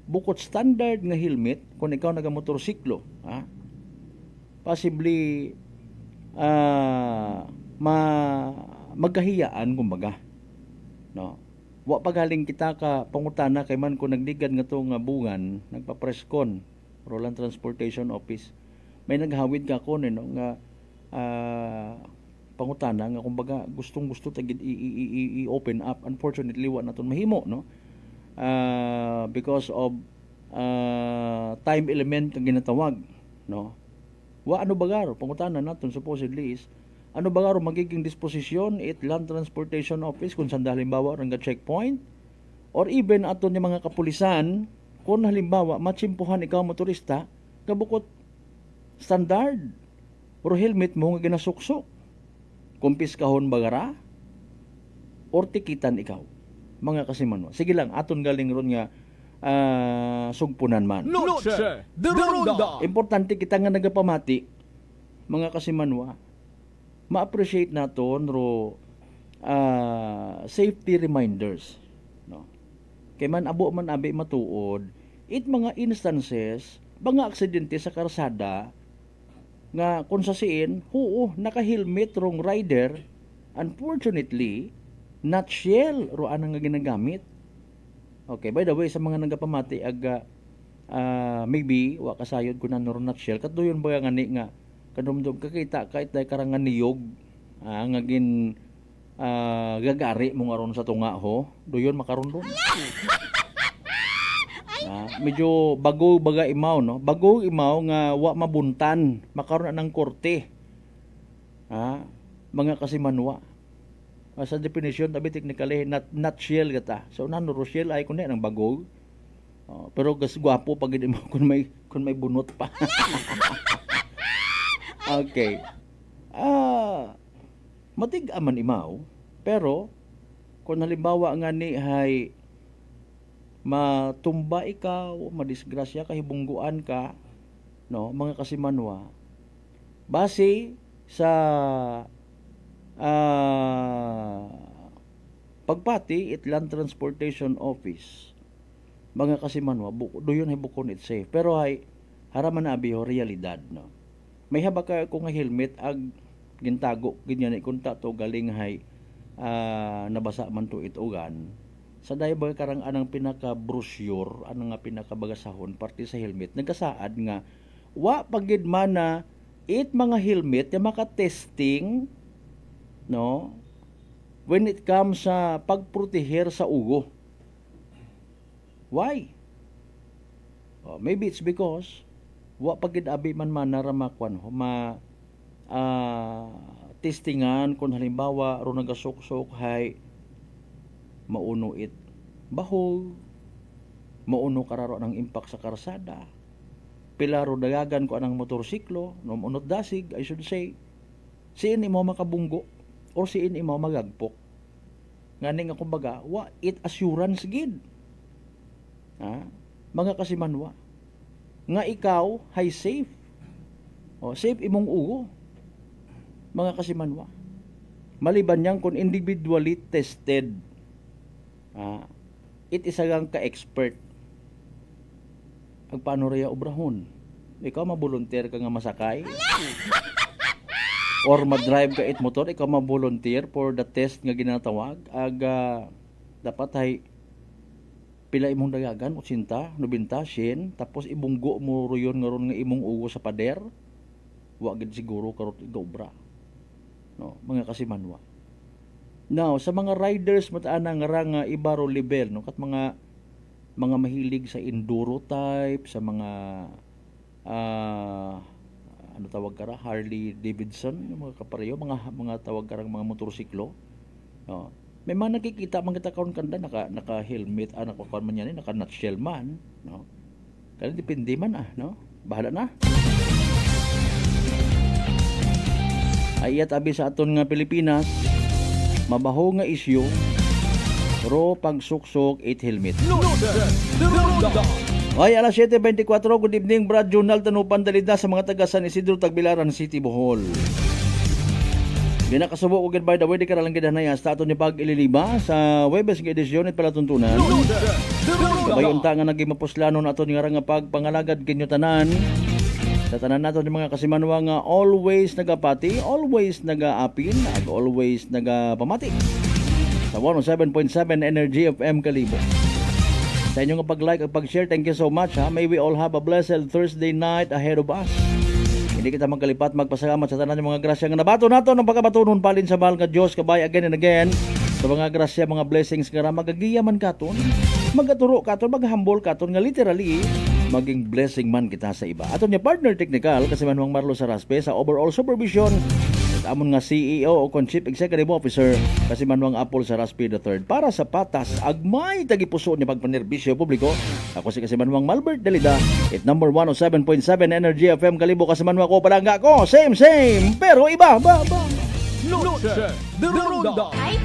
bukod standard nga helmet kung ikaw nagamotorsiklo, ha? Possibly magkahiyaan kumbaga, no? Wa pagaling kita ka pangutana kay man ko nagdigad nga to nga bungan nagpa-preskon Roland Transportation Office may naghawid ka ko no nga pangutana nga kumbaga gustong-gusto tagid i-open up. Unfortunately wa naton mahimo, no? Because of time element kang ginatawag, no? Wa ano bagaro pangutana naton supposedly is ano bagaro magiging disposisyon it Land Transportation Office kung saan halimbawa ang checkpoint or even aton yung mga kapulisan, kung halimbawa matsimpuhan ikaw motorista, kabukot standard or helmet mo nga ginasuksok, kumpiskahon bagara or tikitan ikaw, mga kasimanwa. Sige lang, aton galing ron nga sugpunan man. Noche de Ronda. Importante kita nga nagapamati, mga kasimanwa, ma-appreciate naton ro safety reminders, no? Kay man abo man abi matuod, it mga instances, mga aksidente sa karsada nga kung sa siin, naka-helmet rong rider, unfortunately, nutshell ro anang nga ginagamit. Okay, by the way, sa mga nagapamati aga maybe wa kasayod ko na ro nutshell, katuyon ba nga ni nga kanumdum kakita kahit day karangan niyog nga gin gagari mo nga ron sa tunga ho, doyon makaron ron. Medyo bago baga imaw, no? Bago imaw nga wa mabuntan, makaron anang korte. Mga kasimanwa. Sa definition tabi technically nutshell gata. So nano shell ay kun nang bago. Pero gas gwapo pag mo kun may bunot pa. Okay. Matig-aman imaw, pero kung halimbawa nga ni hay matumba ikaw, madisgrasya ka, hibungguan ka, no, mga kasimanwa, base sa pagpati Itland Transportation Office, mga kasimanwa, doon ay bukon it safe, pero hay haraman na abiho realidad, no. May haba ka kung nga helmet ag gintago ganyan kung tato galing hay nabasa man to itugan sa dayo ba karang anang pinaka brochure anang nga pinakabagasahon parte sa helmet nagasaad nga wa pagid man na it mga helmet yung maka-testing, no, when it comes sa pagproteher sa ugo. Why? Maybe it's because wa pagid abi man naramakwan ho testingan kung halimbawa ro nagasok-sok hay mauno it bahol, mauno kararo ng impact sa karsada, pilaro dagagan ko anang motorsiklo, no unot dasig, I should say, siin imo makabunggo or siin imo magagpok. Ngani nga kumbaga, wa it assurance gid. Mga kasimanwa, nga ikaw hay safe. Safe imong ugo. Mga kasimanwa. Maliban niyang kung individually tested, it isagang ka-expert. Ang paano raya obrahon? Ikaw ma-volunteer ka nga masakay? Or ma-drive ka it motor, ikaw ma-volunteer for the test nga ginatawag? Dapat hay pila imong dagagan, 80, 90, 100, tapos ibunggo mo royon nga ron nga imong ugo sa pader, wa gid siguro karot igobra. No, mga kasimanwa. Now, sa mga riders mataana nga ibaro level, no, kat mga mahilig sa enduro type, sa mga ano tawag kara, Harley Davidson, yung mga kapareho, mga tawag karang mga motorsiklo, no. May mga nakikita mga kita karon kanda naka helmet, naka man yan, naka nutshell man, no. Kaya depende man no. Bahala na. Ayat abi sa aton nga Pilipinas, mabaho nga isyu, ro pagsuksok it helmet. Ay, alas 7:24, good evening, Brad Jonal Tanupan Dalida sa mga taga San Isidro, Tagbilaran City, Bohol. Ginakasubo ko by the way, di karalang gidanaya sa aton ni pag-ililiba sa Webes nga edisyon at palatuntunan. Kabayon ta nga naging mapuslano na aton nga pagpangalagad kinyo tanan. Sa tanan nato ni mga kasimanwa nga always nagapati, always nagaapin, ag always nagapamati. Sa 107.7 Energy FM Kalibo. Sa inyong pag-like at pag-share, thank you so much. May we all have a blessed Thursday night ahead of us. Hindi kita magkalipat, magpasalamat sa tanan ng mga grasya nga nabato nato ng pagkabatunon palin sa mahal nga Diyos, kabay again and again. Sa mga grasya, mga blessings nga magagiyaman katon, magaturo katon, maghambol katon, nga literally, maging blessing man kita sa iba. Aton niya partner technical, kasi manuang Marlo Saraspe, sa overall supervision, amon nga CEO o kon Chief Executive Officer kasi Manuang Apple sa Raspi III para sa patas agmay tagipuso ni pagpanerbisyo publiko. Ako si kasi Manuang Malbert Dalida, it number 107.7 Energy FM Kalibo kasi Manuang ko palangga ko, same pero iba. Noche de Ronda. Ay,